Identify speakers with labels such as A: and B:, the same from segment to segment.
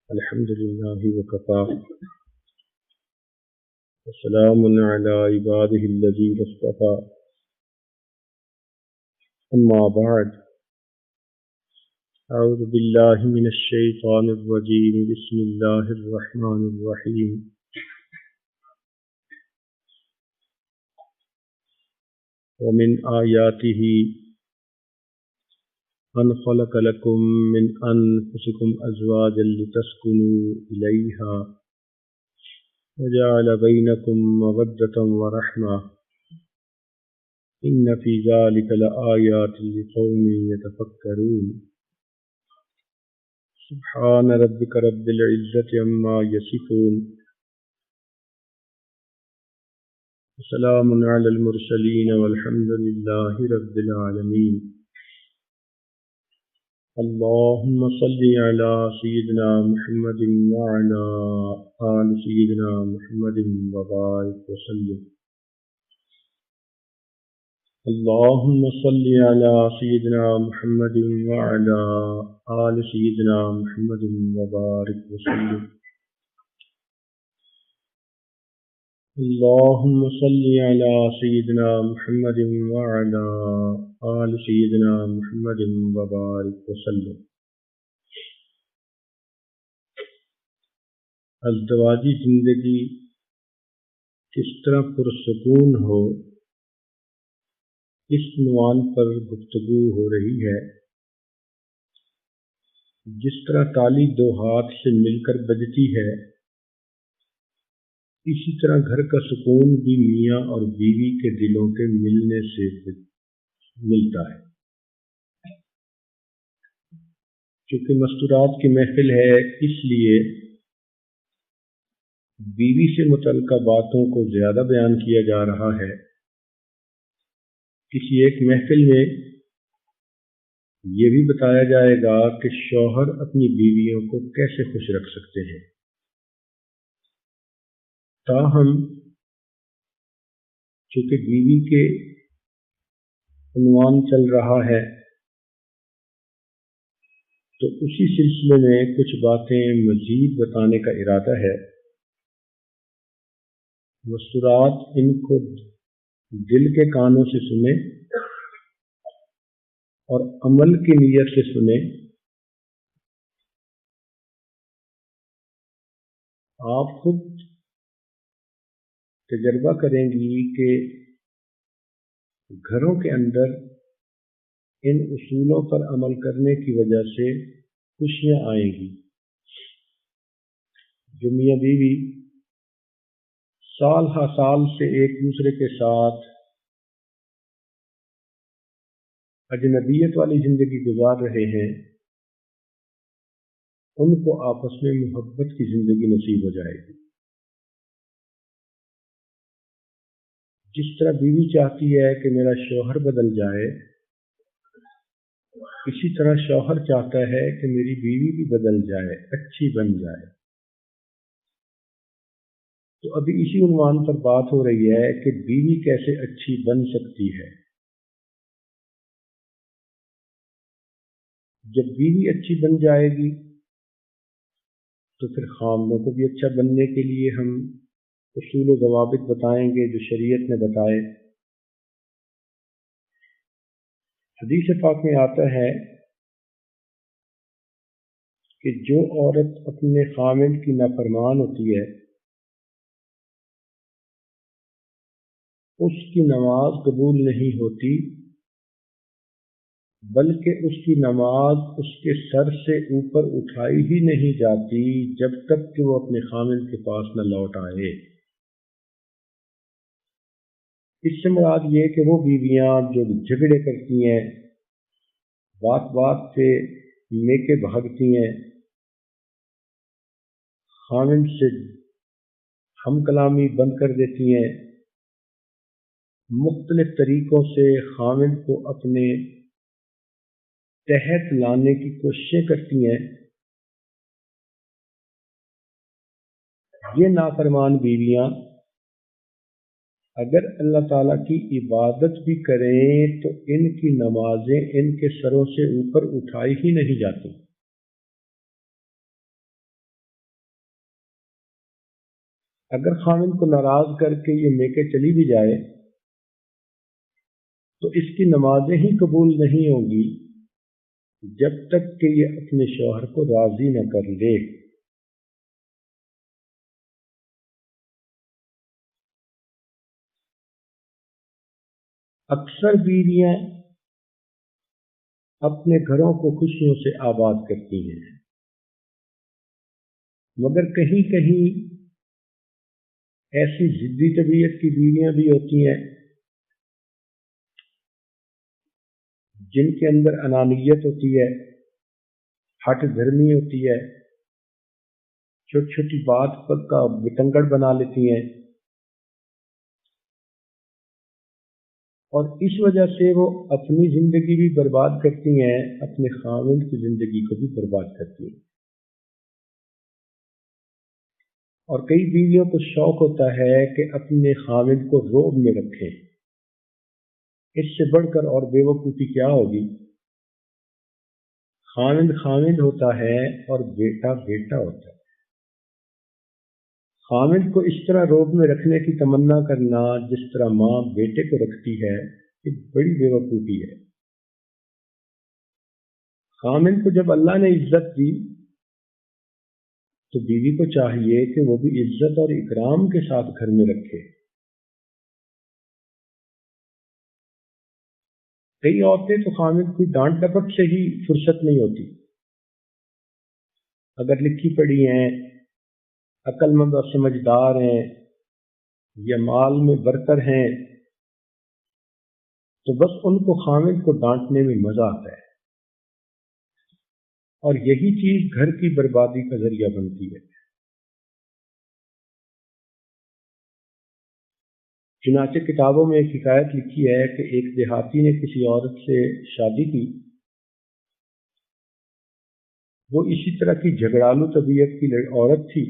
A: الحمد لله وكفى وسلام على عباده الذين اصطفى أما بعد أعوذ بالله من الشيطان الرجيم بسم الله الرحمن الرحيم ومن آياته أن خلق لكم من أنفسكم أزواجا لتسكنوا إليها وجعل بينكم مودة ورحمة إن في ذلك لآيات لقوم يتفكرون سبحان ربك رب العزة عما يصفون وسلام على المرسلين والحمد لله رب العالمين اللهم صل على سيدنا محمد وعلى آل سيدنا محمد وبارك وسلم اللهم صل على سيدنا محمد وعلى آل سيدنا محمد وبارك وسلم اللهم صل على سيدنا محمد وعلى آل سيدنا محمد وبارك وسلم ازدواجی زندگی کس طرح پرسکون ہو، اس عنوان پر گفتگو ہو رہی ہے۔ جس طرح تالی دو ہاتھ سے مل کر بجتی ہے، اسی طرح گھر کا سکون بھی میاں اور بیوی کے دلوں کے ملنے سے ملتا ہے۔ چونکہ مستورات کی محفل ہے، اس لیے بیوی سے متعلقہ باتوں کو زیادہ بیان کیا جا رہا ہے۔ کسی ایک محفل میں یہ بھی بتایا جائے گا کہ شوہر اپنی بیویوں کو کیسے خوش رکھ سکتے ہیں۔ تاہم چونکہ بیوی کے عنوان چل رہا ہے تو اسی سلسلے میں کچھ باتیں مزید بتانے کا ارادہ ہے۔ مستورات ان کو دل کے کانوں سے سنیں اور عمل کی نیت سے سنیں۔ آپ خود تجربہ کریں گی کہ گھروں کے اندر ان اصولوں پر عمل کرنے کی وجہ سے خوشیاں آئیں گی۔ جو میاں بیوی سال ہر سال سے ایک دوسرے کے ساتھ اجنبیت والی زندگی گزار رہے ہیں، ان کو آپس میں محبت کی زندگی نصیب ہو جائے گی۔ جس طرح بیوی چاہتی ہے کہ میرا شوہر بدل جائے، اسی طرح شوہر چاہتا ہے کہ میری بیوی بھی بدل جائے، اچھی بن جائے۔ تو ابھی اسی عنوان پر بات ہو رہی ہے کہ بیوی کیسے اچھی بن سکتی ہے۔ جب بیوی اچھی بن جائے گی تو پھر خاندانوں کو بھی اچھا بننے کے لیے ہم اصول و ضوابط بتائیں گے جو شریعت نے بتائے۔ حدیث پاک میں آتا ہے کہ جو عورت اپنے خاوند کی نافرمان ہوتی ہے اس کی نماز قبول نہیں ہوتی، بلکہ اس کی نماز اس کے سر سے اوپر اٹھائی ہی نہیں جاتی جب تک کہ وہ اپنے خاوند کے پاس نہ لوٹ آئے۔ اس سے مراد یہ کہ وہ بیویاں جو جھگڑے کرتی ہیں، بات بات پہ میکے بھاگتی ہیں، خاوند سے ہم کلامی بند کر دیتی ہیں، مختلف طریقوں سے خاوند کو اپنے تحت لانے کی کوششیں کرتی ہیں، یہ نافرمان بیویاں اگر اللہ تعالیٰ کی عبادت بھی کریں تو ان کی نمازیں ان کے سروں سے اوپر اٹھائی ہی نہیں جاتی۔ اگر خاوند کو ناراض کر کے یہ میکے چلی بھی جائے تو اس کی نمازیں ہی قبول نہیں ہوں گی جب تک کہ یہ اپنے شوہر کو راضی نہ کر لے۔ اکثر بیویاں اپنے گھروں کو خوشیوں سے آباد کرتی ہیں، مگر کہیں کہیں ایسی ضدی طبیعت کی بیویاں بھی ہوتی ہیں جن کے اندر انانیت ہوتی ہے، ہٹ دھرمی ہوتی ہے، چھوٹی چھوٹی بات پر کا بتنگڑ بنا لیتی ہیں، اور اس وجہ سے وہ اپنی زندگی بھی برباد کرتی ہیں، اپنے خاوند کی زندگی کو بھی برباد کرتی ہیں۔ اور کئی بیویوں کو شوق ہوتا ہے کہ اپنے خاوند کو روب میں رکھیں، اس سے بڑھ کر اور بے وقوفی کیا ہوگی۔ خاوند خاوند ہوتا ہے اور بیٹا بیٹا ہوتا ہے۔ خاوند کو اس طرح روب میں رکھنے کی تمنا کرنا جس طرح ماں بیٹے کو رکھتی ہے، یہ بڑی بے وقوفی ہے۔ خاوند کو جب اللہ نے عزت دی تو بیوی کو چاہیے کہ وہ بھی عزت اور اکرام کے ساتھ گھر میں رکھے۔ کئی عورتیں تو خاوند کی ڈانٹ ڈپٹ سے ہی فرصت نہیں ہوتی، اگر لکھی پڑھی ہیں، عقل مند اور سمجھدار ہیں یا مال میں برتر ہیں تو بس ان کو خاوند کو ڈانٹنے میں مزہ آتا ہے، اور یہی چیز گھر کی بربادی کا ذریعہ بنتی ہے۔ چنانچہ کتابوں میں ایک حکایت لکھی ہے کہ ایک دیہاتی نے کسی عورت سے شادی کی، وہ اسی طرح کی جھگڑالو طبیعت کی عورت تھی،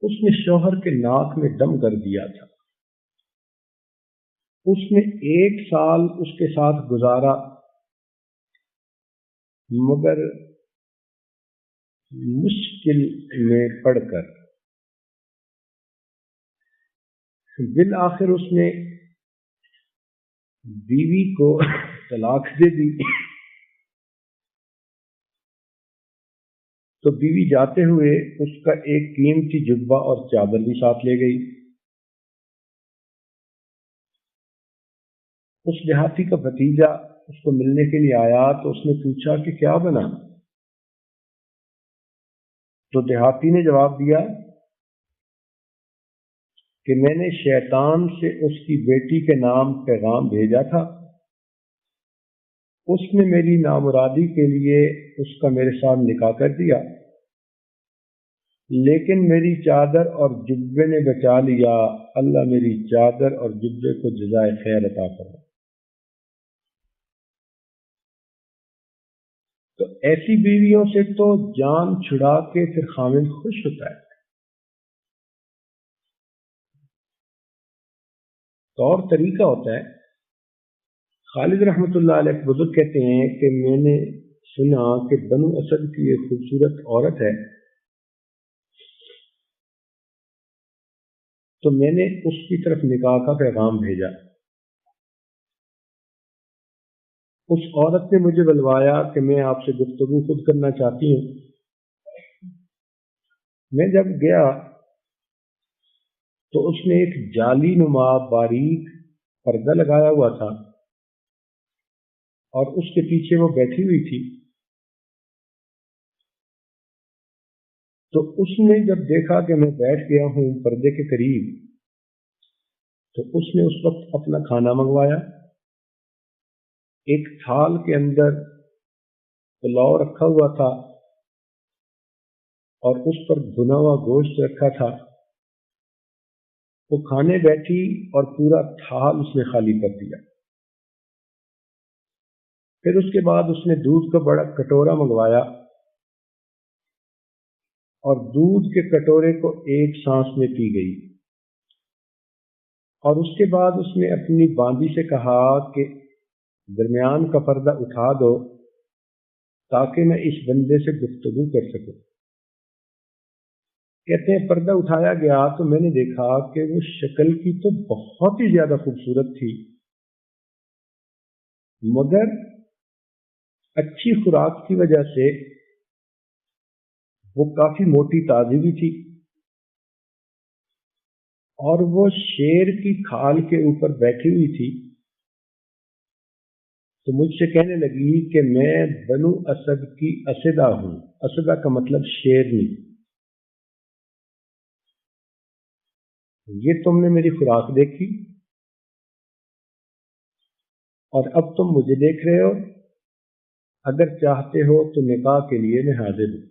A: اس نے شوہر کے ناک میں دم کر دیا تھا۔ اس نے 1 سال اس کے ساتھ گزارا، مگر مشکل میں پڑ کر بالآخر اس نے بیوی کو طلاق دے دی۔ تو بیوی جاتے ہوئے اس کا ایک قیمتی جبہ اور چادر بھی ساتھ لے گئی۔ اس دیہاتی کا بھتیجا اس کو ملنے کے لیے آیا تو اس نے پوچھا کہ کیا بنا؟ تو دیہاتی نے جواب دیا کہ میں نے شیطان سے اس کی بیٹی کے نام پیغام بھیجا تھا، اس نے میری نامرادی کے لیے اس کا میرے ساتھ نکاح کر دیا، لیکن میری چادر اور جبے نے بچا لیا۔ اللہ میری چادر اور جبے کو جزائے خیر عطا فرمائے۔ تو ایسی بیویوں سے تو جان چھڑا کے پھر خاوند خوش ہوتا ہے۔ تو اور طریقہ ہوتا ہے۔ خالد رحمۃ اللہ علیہ بزرگ کہتے ہیں کہ میں نے سنا کہ بنو اسد کی ایک خوبصورت عورت ہے، تو میں نے اس کی طرف نکاح کا پیغام بھیجا۔ اس عورت نے مجھے بلوایا کہ میں آپ سے گفتگو خود کرنا چاہتی ہوں۔ میں جب گیا تو اس نے ایک جالی نما باریک پردہ لگایا ہوا تھا اور اس کے پیچھے وہ بیٹھی ہوئی تھی۔ تو اس نے جب دیکھا کہ میں بیٹھ گیا ہوں پردے کے قریب، تو اس نے اس وقت اپنا کھانا منگوایا، ایک تھال کے اندر پلاؤ رکھا ہوا تھا اور اس پر بھنا ہوا گوشت رکھا تھا۔ وہ کھانے بیٹھی اور پورا تھال اس نے خالی کر دیا۔ پھر اس کے بعد اس نے دودھ کا بڑا کٹورا منگوایا اور دودھ کے کٹورے کو ایک سانس میں پی گئی، اور اس کے بعد اس نے اپنی باندی سے کہا کہ درمیان کا پردہ اٹھا دو تاکہ میں اس بندے سے گفتگو کر سکوں۔ کہتے ہیں پردہ اٹھایا گیا تو میں نے دیکھا کہ وہ شکل کی تو بہت ہی زیادہ خوبصورت تھی، مگر اچھی خوراک کی وجہ سے وہ کافی موٹی تازی بھی تھی، اور وہ شیر کی کھال کے اوپر بیٹھی ہوئی تھی۔ تو مجھ سے کہنے لگی کہ میں بنو اسد کی اسدہ ہوں۔ اسدہ کا مطلب شیرنی۔ یہ تم نے میری خوراک دیکھی اور اب تم مجھے دیکھ رہے ہو، اگر چاہتے ہو تو نکاح کے لیے میں حاضر ہوں۔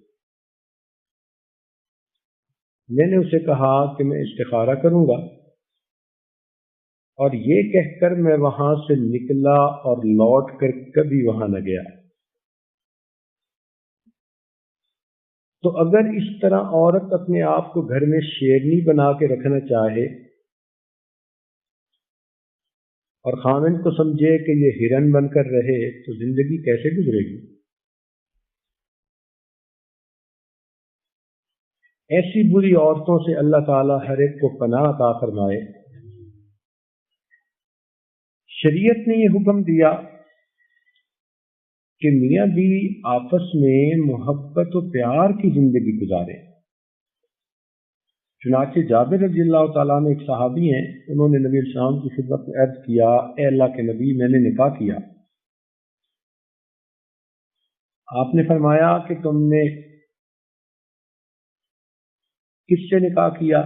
A: میں نے اسے کہا کہ میں استخارہ کروں گا، اور یہ کہہ کر میں وہاں سے نکلا اور لوٹ کر کبھی وہاں نہ گیا۔ تو اگر اس طرح عورت اپنے آپ کو گھر میں شیرنی بنا کے رکھنا چاہے اور خاوند کو سمجھے کہ یہ ہرن بن کر رہے، تو زندگی کیسے گزرے گی؟ ایسی بری عورتوں سے اللہ تعالیٰ ہر ایک کو پناہ عطا فرمائے۔ شریعت نے یہ حکم دیا کہ میاں بیوی آپس میں محبت و پیار کی زندگی گزارے۔ چنانچہ جابر رضی اللہ تعالیٰ نے ایک صحابی ہیں، انہوں نے نبی علیہ السلام کی خدمت میں عرض کیا، اے اللہ کے نبی، میں نے نکاح کیا۔ آپ نے فرمایا کہ تم نے کس سے نکاح کیا؟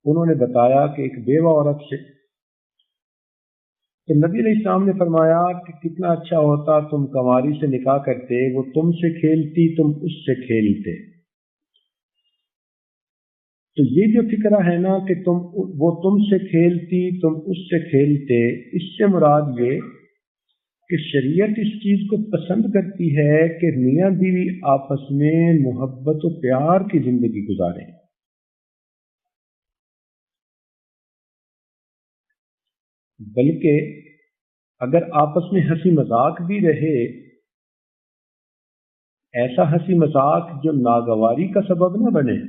A: انہوں نے بتایا کہ ایک بیوہ عورت سے۔ تو نبی علیہ السلام نے فرمایا کہ کتنا اچھا ہوتا تم کنواری سے نکاح کرتے، وہ تم سے کھیلتی، تم اس سے کھیلتے۔ تو یہ جو فکرہ ہے نا کہ وہ تم سے کھیلتی، تم اس سے کھیلتے، اس سے مراد یہ کہ شریعت اس چیز کو پسند کرتی ہے کہ میاں بیوی آپس میں محبت و پیار کی زندگی گزاریں۔ بلکہ اگر آپس میں ہنسی مذاق بھی رہے، ایسا ہنسی مذاق جو ناگواری کا سبب نہ بنے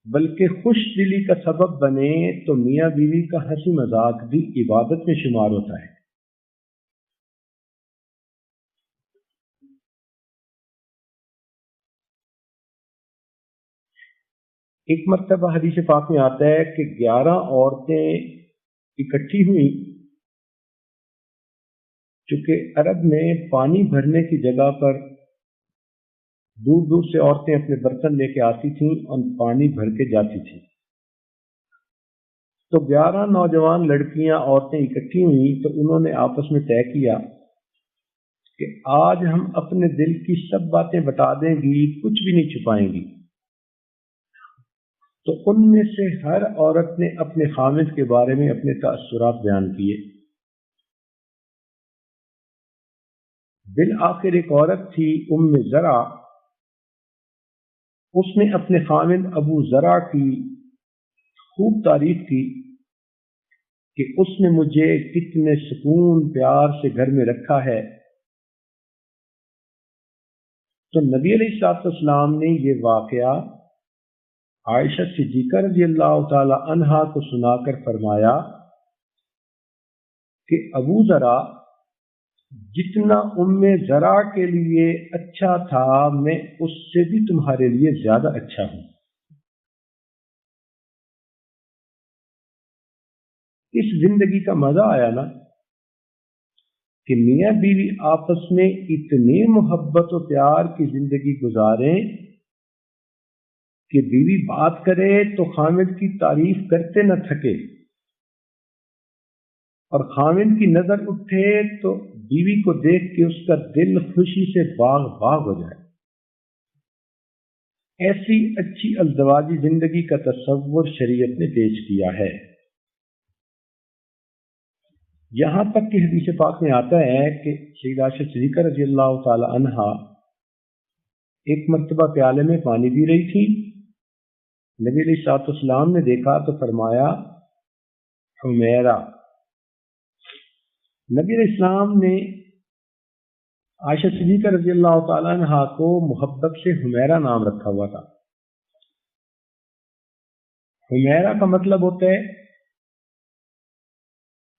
A: بلکہ خوش دلی کا سبب بنے، تو میاں بیوی کا ہنسی مذاق بھی عبادت میں شمار ہوتا ہے۔ ایک مرتبہ حدیث پاک میں آتا ہے کہ 11 عورتیں اکٹھی ہوئی، چونکہ عرب میں پانی بھرنے کی جگہ پر دور دور سے عورتیں اپنے برتن لے کے آتی تھیں اور پانی بھر کے جاتی تھیں۔ تو 11 نوجوان لڑکیاں عورتیں اکٹھی ہوئیں، تو انہوں نے آپس میں طے کیا کہ آج ہم اپنے دل کی سب باتیں بتا دیں گی، کچھ بھی نہیں چھپائیں گی۔ تو ان میں سے ہر عورت نے اپنے خامد کے بارے میں اپنے تاثرات بیان کیے۔ بالآخر ایک عورت تھی ام زرع، اس نے اپنے خامد ابو زرع کی خوب تعریف کی کہ اس نے مجھے کتنے سکون پیار سے گھر میں رکھا ہے۔ تو نبی علیہ الصلوۃ والسلام نے یہ واقعہ عائشہ صدیقہ رضی اللہ تعالی عنہا کو سنا کر فرمایا کہ ابو زرع جتنا ام زرع کے لیے اچھا تھا، میں اس سے بھی تمہارے لیے زیادہ اچھا ہوں۔ اس زندگی کا مزہ آیا نا کہ میاں بیوی آپس میں اتنی محبت و پیار کی زندگی گزاریں کہ بیوی بات کرے تو خامد کی تعریف کرتے نہ تھکے، اور خامد کی نظر اٹھے تو بیوی کو دیکھ کے اس کا دل خوشی سے باغ باغ ہو جائے۔ ایسی اچھی ازدواجی زندگی کا تصور شریعت نے پیش کیا ہے۔ یہاں تک کہ حدیث پاک میں آتا ہے کہ سیدہ عائشہ صدیقہ رضی اللہ تعالی عنہا ایک مرتبہ پیالے میں پانی پی رہی تھی، نبی علیہ الصلوۃ والسلام نے دیکھا تو فرمایا حمیرہ۔ نبی علیہ السلام نے عائشہ صدیقہ رضی اللہ تعالی عنہا کو محبت سے حمیرہ نام رکھا ہوا تھا۔ حمیرہ کا مطلب ہوتا ہے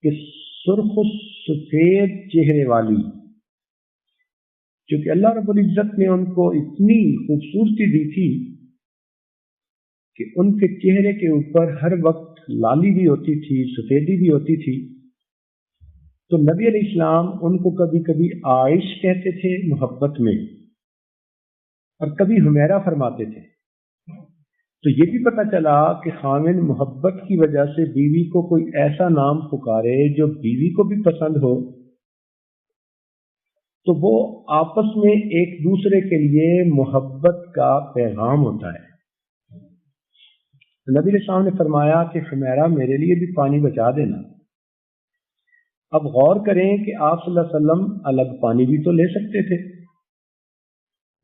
A: کہ سرخ و سفید چہرے والی، کیونکہ اللہ رب العزت نے ان کو اتنی خوبصورتی دی تھی کہ ان کے چہرے کے اوپر ہر وقت لالی بھی ہوتی تھی، سفیدی بھی ہوتی تھی. تو نبی علیہ السلام ان کو کبھی کبھی عائش کہتے تھے محبت میں، اور کبھی حمیرہ فرماتے تھے. تو یہ بھی پتہ چلا کہ خاوند محبت کی وجہ سے بیوی کو کوئی ایسا نام پکارے جو بیوی کو بھی پسند ہو، تو وہ آپس میں ایک دوسرے کے لیے محبت کا پیغام ہوتا ہے. نبی علیہ السلام نے فرمایا کہ حمیرہ میرے لیے بھی پانی بچا دینا. اب غور کریں کہ آپ صلی اللہ علیہ وسلم الگ پانی بھی تو لے سکتے تھے،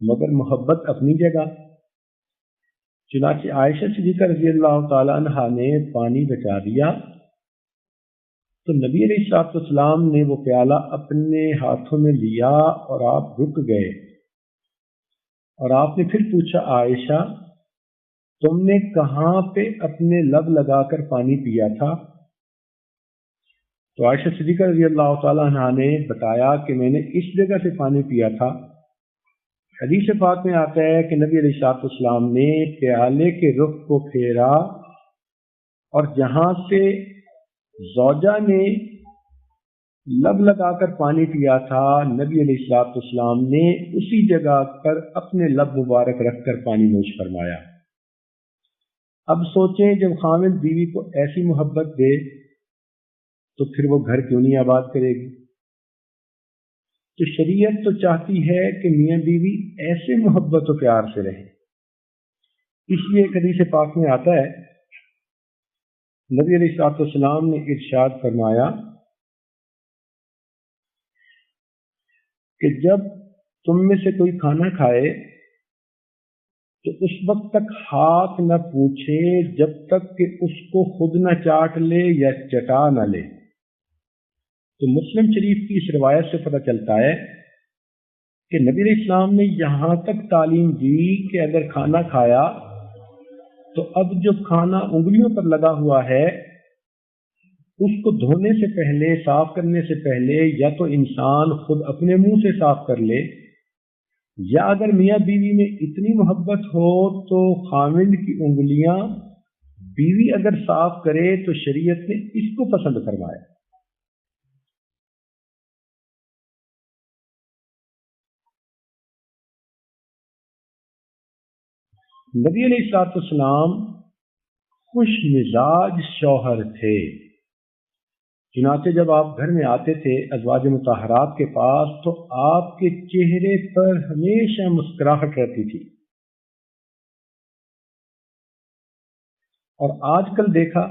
A: مگر محبت اپنی جگہ. چنانچہ عائشہ صدیقہ رضی اللہ تعالی عنہا نے پانی بچا دیا تو نبی علیہ السلام نے وہ پیالہ اپنے ہاتھوں میں لیا اور آپ رک گئے، اور آپ نے پھر پوچھا عائشہ تم نے کہاں پہ اپنے لب لگا کر پانی پیا تھا؟ تو عائشہ صدیقہ رضی اللہ تعالی عنہا نے بتایا کہ میں نے اس جگہ سے پانی پیا تھا. حدیث پاک میں آتا ہے کہ نبی علیہ السلام نے پیالے کے رخ کو پھیرا اور جہاں سے زوجہ نے لب لگا کر پانی پیا تھا نبی علیہ السلام نے اسی جگہ پر اپنے لب مبارک رکھ کر پانی نوش فرمایا. اب سوچیں جب خاوند بیوی کو ایسی محبت دے تو پھر وہ گھر کیوں نہیں آباد کرے گی؟ تو شریعت تو چاہتی ہے کہ میاں بیوی ایسے محبت و پیار سے رہیں. اس لیے ایک حدیث پاک میں آتا ہے نبی علیہ السلام نے ارشاد فرمایا کہ جب تم میں سے کوئی کھانا کھائے تو اس وقت تک ہاتھ نہ پوچھے جب تک کہ اس کو خود نہ چاٹ لے یا چٹا نہ لے. تو مسلم شریف کی اس روایت سے پتہ چلتا ہے کہ نبی علیہ السلام نے یہاں تک تعلیم دی کہ اگر کھانا کھایا تو اب جو کھانا انگلیوں پر لگا ہوا ہے اس کو دھونے سے پہلے، صاف کرنے سے پہلے یا تو انسان خود اپنے منہ سے صاف کر لے، یا اگر میاں بیوی میں اتنی محبت ہو تو خاوند کی انگلیاں بیوی اگر صاف کرے تو شریعت نے اس کو پسند فرمایا. نبی علیہ السلام خوش مزاج شوہر تھے. چنانچہ جب آپ گھر میں آتے تھے ازواج مطہرات کے پاس تو آپ کے چہرے پر ہمیشہ مسکراہٹ رہتی تھی. اور آج کل دیکھا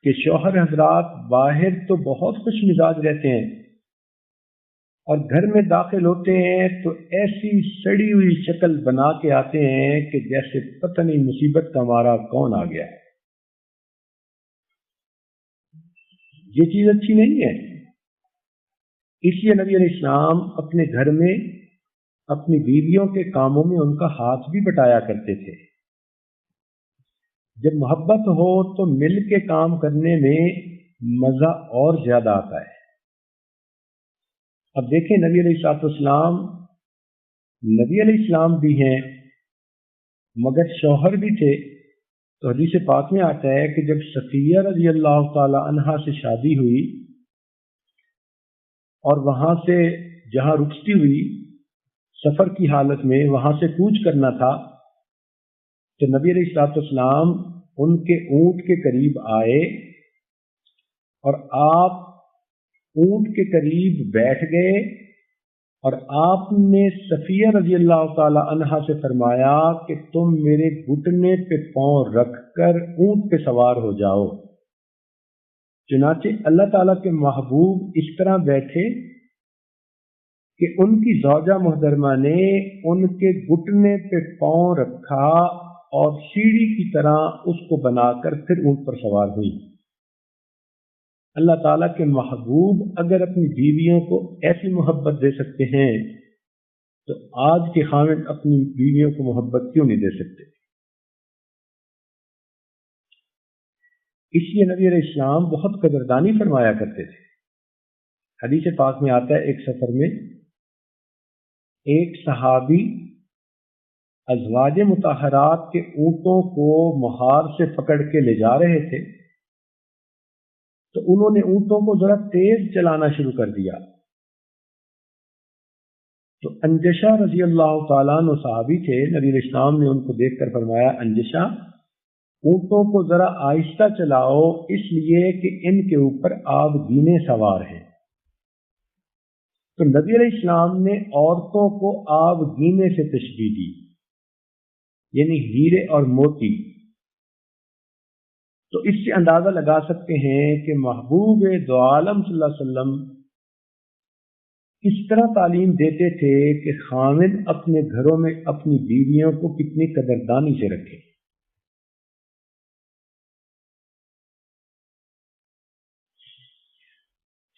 A: کہ شوہر حضرات باہر تو بہت خوش مزاج رہتے ہیں اور گھر میں داخل ہوتے ہیں تو ایسی سڑی ہوئی شکل بنا کے آتے ہیں کہ جیسے پتہ نہیں مصیبت کا مارا کون آ گیا. یہ چیز اچھی نہیں ہے. اس لیے نبی علیہ السلام اپنے گھر میں اپنی بیویوں کے کاموں میں ان کا ہاتھ بھی بٹایا کرتے تھے. جب محبت ہو تو مل کے کام کرنے میں مزہ اور زیادہ آتا ہے. اب دیکھیں نبی علیہ السلام نبی علیہ السلام بھی ہیں مگر شوہر بھی تھے. تو حدیث پاک میں آتا ہے کہ جب صفیہ رضی اللہ تعالی عنہا سے شادی ہوئی اور وہاں سے جہاں رخصتی ہوئی سفر کی حالت میں وہاں سے کوچ کرنا تھا تو نبی علیہ السلام ان کے اونٹ کے قریب آئے اور آپ اونٹ کے قریب بیٹھ گئے اور آپ نے صفیہ رضی اللہ تعالی عنہا سے فرمایا کہ تم میرے گھٹنے پہ پاؤں رکھ کر اونٹ پہ سوار ہو جاؤ. چنانچہ اللہ تعالیٰ کے محبوب اس طرح بیٹھے کہ ان کی زوجہ محترمہ نے ان کے گھٹنے پہ پاؤں رکھا اور سیڑھی کی طرح اس کو بنا کر پھر اونٹ پر سوار ہوئی. اللہ تعالیٰ کے محبوب اگر اپنی بیویوں کو ایسی محبت دے سکتے ہیں تو آج کے خاوند اپنی بیویوں کو محبت کیوں نہیں دے سکتے؟ اس لیے نبی علیہ السلام بہت قدردانی فرمایا کرتے تھے. حدیث پاک میں آتا ہے ایک سفر میں ایک صحابی ازواج مطہرات کے اونٹوں کو مہار سے پکڑ کے لے جا رہے تھے، تو انہوں نے اونٹوں کو ذرا تیز چلانا شروع کر دیا. تو انجشہ رضی اللہ تعالیٰ عنہ صحابی تھے، نبی علیہ السلام نے ان کو دیکھ کر فرمایا انجشہ اونٹوں کو ذرا آہستہ چلاؤ، اس لیے کہ ان کے اوپر آب گینے سوار ہیں. تو نبی علیہ السلام نے عورتوں کو آب گینے سے تشبیہ دی، یعنی ہیرے اور موتی. تو اس سے اندازہ لگا سکتے ہیں کہ محبوب دو عالم صلی اللہ علیہ وسلم اس طرح تعلیم دیتے تھے کہ خاوند اپنے گھروں میں اپنی بیویوں کو کتنی قدردانی سے رکھے.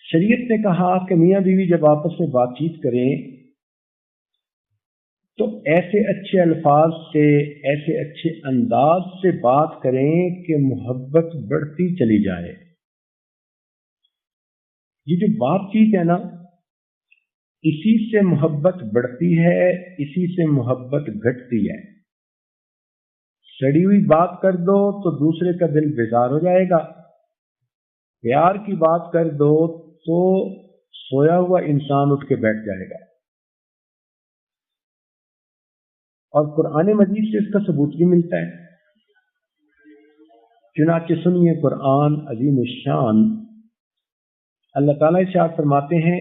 A: شریعت نے کہا کہ میاں بیوی جب آپس میں بات چیت کریں تو ایسے اچھے الفاظ سے، ایسے اچھے انداز سے بات کریں کہ محبت بڑھتی چلی جائے. یہ جو بات چیت ہے نا، اسی سے محبت بڑھتی ہے، اسی سے محبت گھٹتی ہے. سڑی ہوئی بات کر دو تو دوسرے کا دل بیزار ہو جائے گا، پیار کی بات کر دو تو سویا ہوا انسان اٹھ کے بیٹھ جائے گا. اور قرآن مجید سے اس کا ثبوت بھی ملتا ہے. چنانچہ سنیے قرآن عظیم الشان، اللہ تعالیٰ ارشاد فرماتے ہیں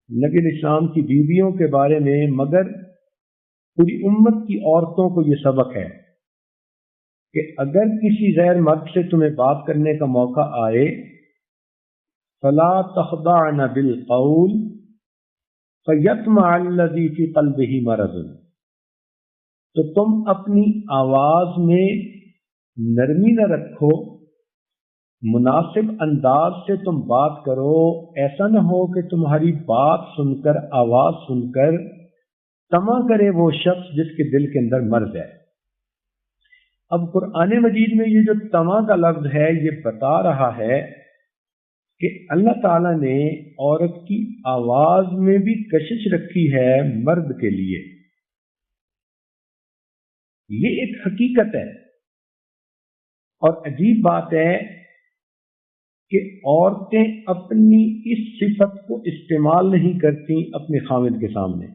A: نبی علیہ السلام کی بیویوں کے بارے میں، مگر پوری امت کی عورتوں کو یہ سبق ہے کہ اگر کسی غیر مرد سے تمہیں بات کرنے کا موقع آئے فلا تخضعن بالقول فیطمع الذی فی قلبہ مرض، تو تم اپنی آواز میں نرمی نہ رکھو، مناسب انداز سے تم بات کرو. ایسا نہ ہو کہ تمہاری بات سن کر، آواز سن کر طمع کرے وہ شخص جس کے دل کے اندر مرض ہے. اب قرآن مجید میں یہ جو طمع کا لفظ ہے یہ بتا رہا ہے کہ اللہ تعالیٰ نے عورت کی آواز میں بھی کشش رکھی ہے مرد کے لیے. یہ ایک حقیقت ہے. اور عجیب بات ہے کہ عورتیں اپنی اس صفت کو استعمال نہیں کرتی اپنے خاوند کے سامنے.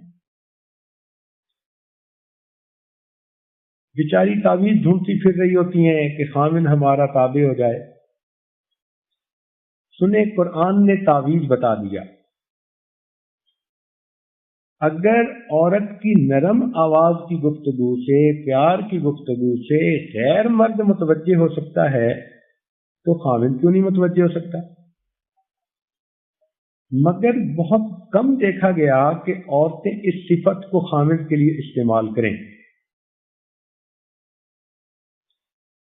A: بیچاری تعویذ ڈھونڈتی پھر رہی ہوتی ہیں کہ خاوند ہمارا تابع ہو جائے. سنے قرآن نے تعویذ بتا دیا. اگر عورت کی نرم آواز کی گفتگو سے، پیار کی گفتگو سے غیر مرد متوجہ ہو سکتا ہے تو خاوند کیوں نہیں متوجہ ہو سکتا؟ مگر بہت کم دیکھا گیا کہ عورتیں اس صفت کو خاوند کے لیے استعمال کریں.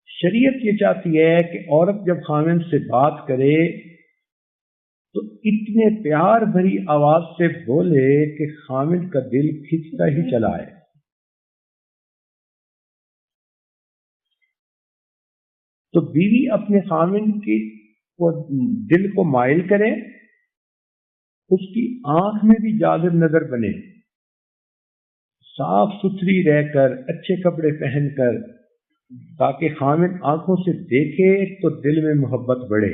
A: شریعت یہ چاہتی ہے کہ عورت جب خاوند سے بات کرے تو اتنے پیار بھری آواز سے بولے کہ خاوند کا دل کھنچتا ہی چلا ہے. تو بیوی اپنے خاوند کی دل کو مائل کرے، اس کی آنکھ میں بھی جاذب نظر بنے، صاف ستھری رہ کر، اچھے کپڑے پہن کر، تاکہ خاوند آنکھوں سے دیکھے تو دل میں محبت بڑھے.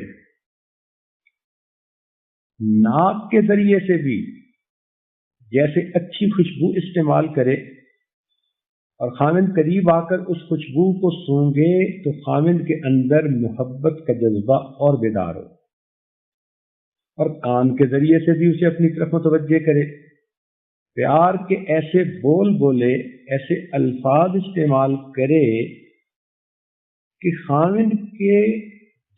A: ناک کے ذریعے سے بھی جیسے اچھی خوشبو استعمال کرے اور خاوند قریب آ کر اس خوشبو کو سونگے تو خاوند کے اندر محبت کا جذبہ اور بیدار ہو. اور کان کے ذریعے سے بھی اسے اپنی طرف متوجہ کرے، پیار کے ایسے بول بولے، ایسے الفاظ استعمال کرے کہ خاوند کے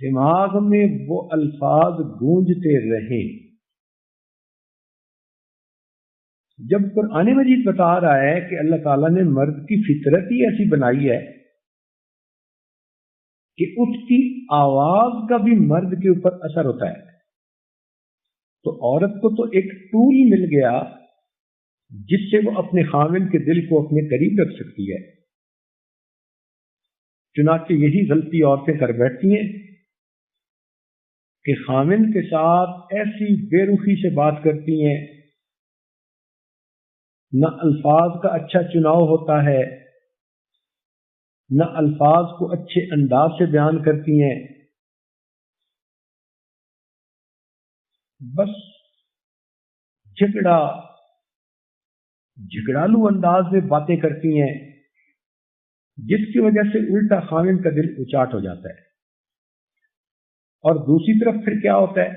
A: دماغ میں وہ الفاظ گونجتے رہیں. جب قرآن مجید بتا رہا ہے کہ اللہ تعالیٰ نے مرد کی فطرت ہی ایسی بنائی ہے کہ اس کی آواز کا بھی مرد کے اوپر اثر ہوتا ہے، تو عورت کو تو ایک ٹول مل گیا جس سے وہ اپنے خاوند کے دل کو اپنے قریب رکھ سکتی ہے. چنانچہ یہی غلطی عورتیں کر بیٹھتی ہیں کہ خامن کے ساتھ ایسی بے رخی سے بات کرتی ہیں، نہ الفاظ کا اچھا چناؤ ہوتا ہے، نہ الفاظ کو اچھے انداز سے بیان کرتی ہیں، بس جھگڑالو انداز میں باتیں کرتی ہیں، جس کی وجہ سے الٹا خامن کا دل اچاٹ ہو جاتا ہے۔ اور دوسری طرف پھر کیا ہوتا ہے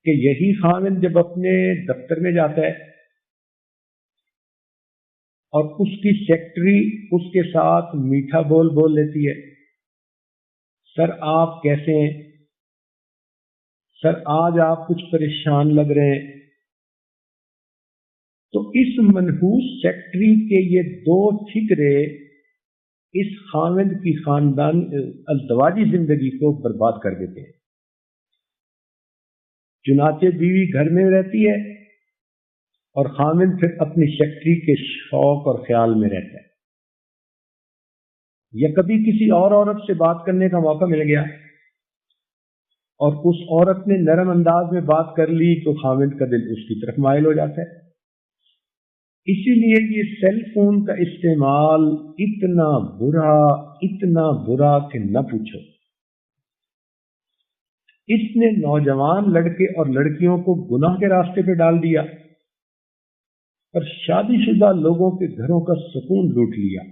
A: کہ یہی خامن جب اپنے دفتر میں جاتا ہے اور اس کی سیکٹری اس کے ساتھ میٹھا بول لیتی ہے، سر آپ کیسے ہیں، سر آج آپ کچھ پریشان لگ رہے ہیں، تو اس منحوس سیکٹری کے یہ دو ٹھکرے اس خامد کی خاندان ازدواجی زندگی کو برباد کر دیتے ہیں۔ چنانچہ بیوی گھر میں رہتی ہے اور خامد پھر اپنی سیکٹری کے شوق اور خیال میں رہتا ہے، یا کبھی کسی اور عورت سے بات کرنے کا موقع مل گیا اور اس عورت نے نرم انداز میں بات کر لی تو خامد کا دل اس کی طرف مائل ہو جاتا ہے۔ اسی لیے یہ سیل فون کا استعمال اتنا برا کہ نہ پوچھو۔ اس نے نوجوان لڑکے اور لڑکیوں کو گناہ کے راستے پہ ڈال دیا اور شادی شدہ لوگوں کے گھروں کا سکون لوٹ لیا۔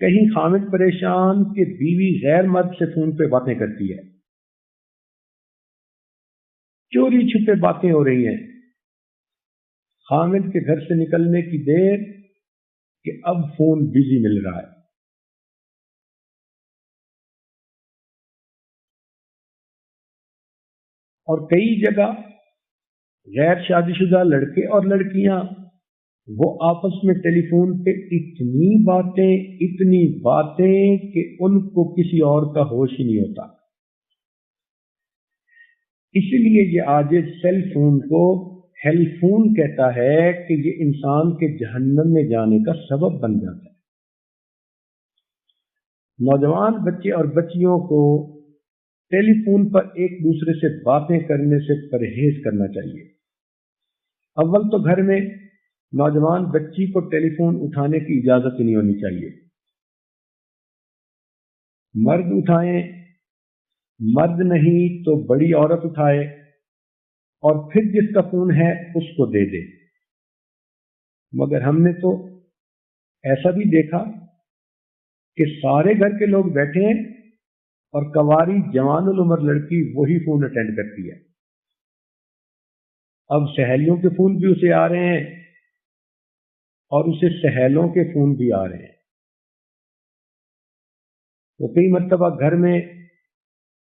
A: کہیں خامد پریشان کہ بیوی غیر مرد سے فون پہ باتیں کرتی ہے، چوری چھپے باتیں ہو رہی ہیں، خامد کے گھر سے نکلنے کی دیر کہ اب فون بزی مل رہا ہے۔ اور کئی جگہ غیر شادی شدہ لڑکے اور لڑکیاں وہ آپس میں ٹیلی فون پہ اتنی باتیں کہ ان کو کسی اور کا ہوش ہی نہیں ہوتا۔ اسی لیے یہ آج سیل فون کو ہیل فون کہتا ہے کہ یہ انسان کے جہنم میں جانے کا سبب بن جاتا ہے۔ نوجوان بچے اور بچیوں کو ٹیلی فون پر ایک دوسرے سے باتیں کرنے سے پرہیز کرنا چاہیے۔ اول تو گھر میں نوجوان بچی کو ٹیلی فون اٹھانے کی اجازت ہی نہیں ہونی چاہیے۔ مرد اٹھائیں، مرد نہیں تو بڑی عورت اٹھائے اور پھر جس کا فون ہے اس کو دے دے۔ مگر ہم نے تو ایسا بھی دیکھا کہ سارے گھر کے لوگ بیٹھے ہیں اور کنواری جوان العمر لڑکی وہی فون اٹینڈ کرتی ہے۔ اب سہیلیوں کے فون بھی اسے آ رہے ہیں اور اسے سہیلوں کے فون بھی آ رہے ہیں۔ تو کئی مرتبہ گھر میں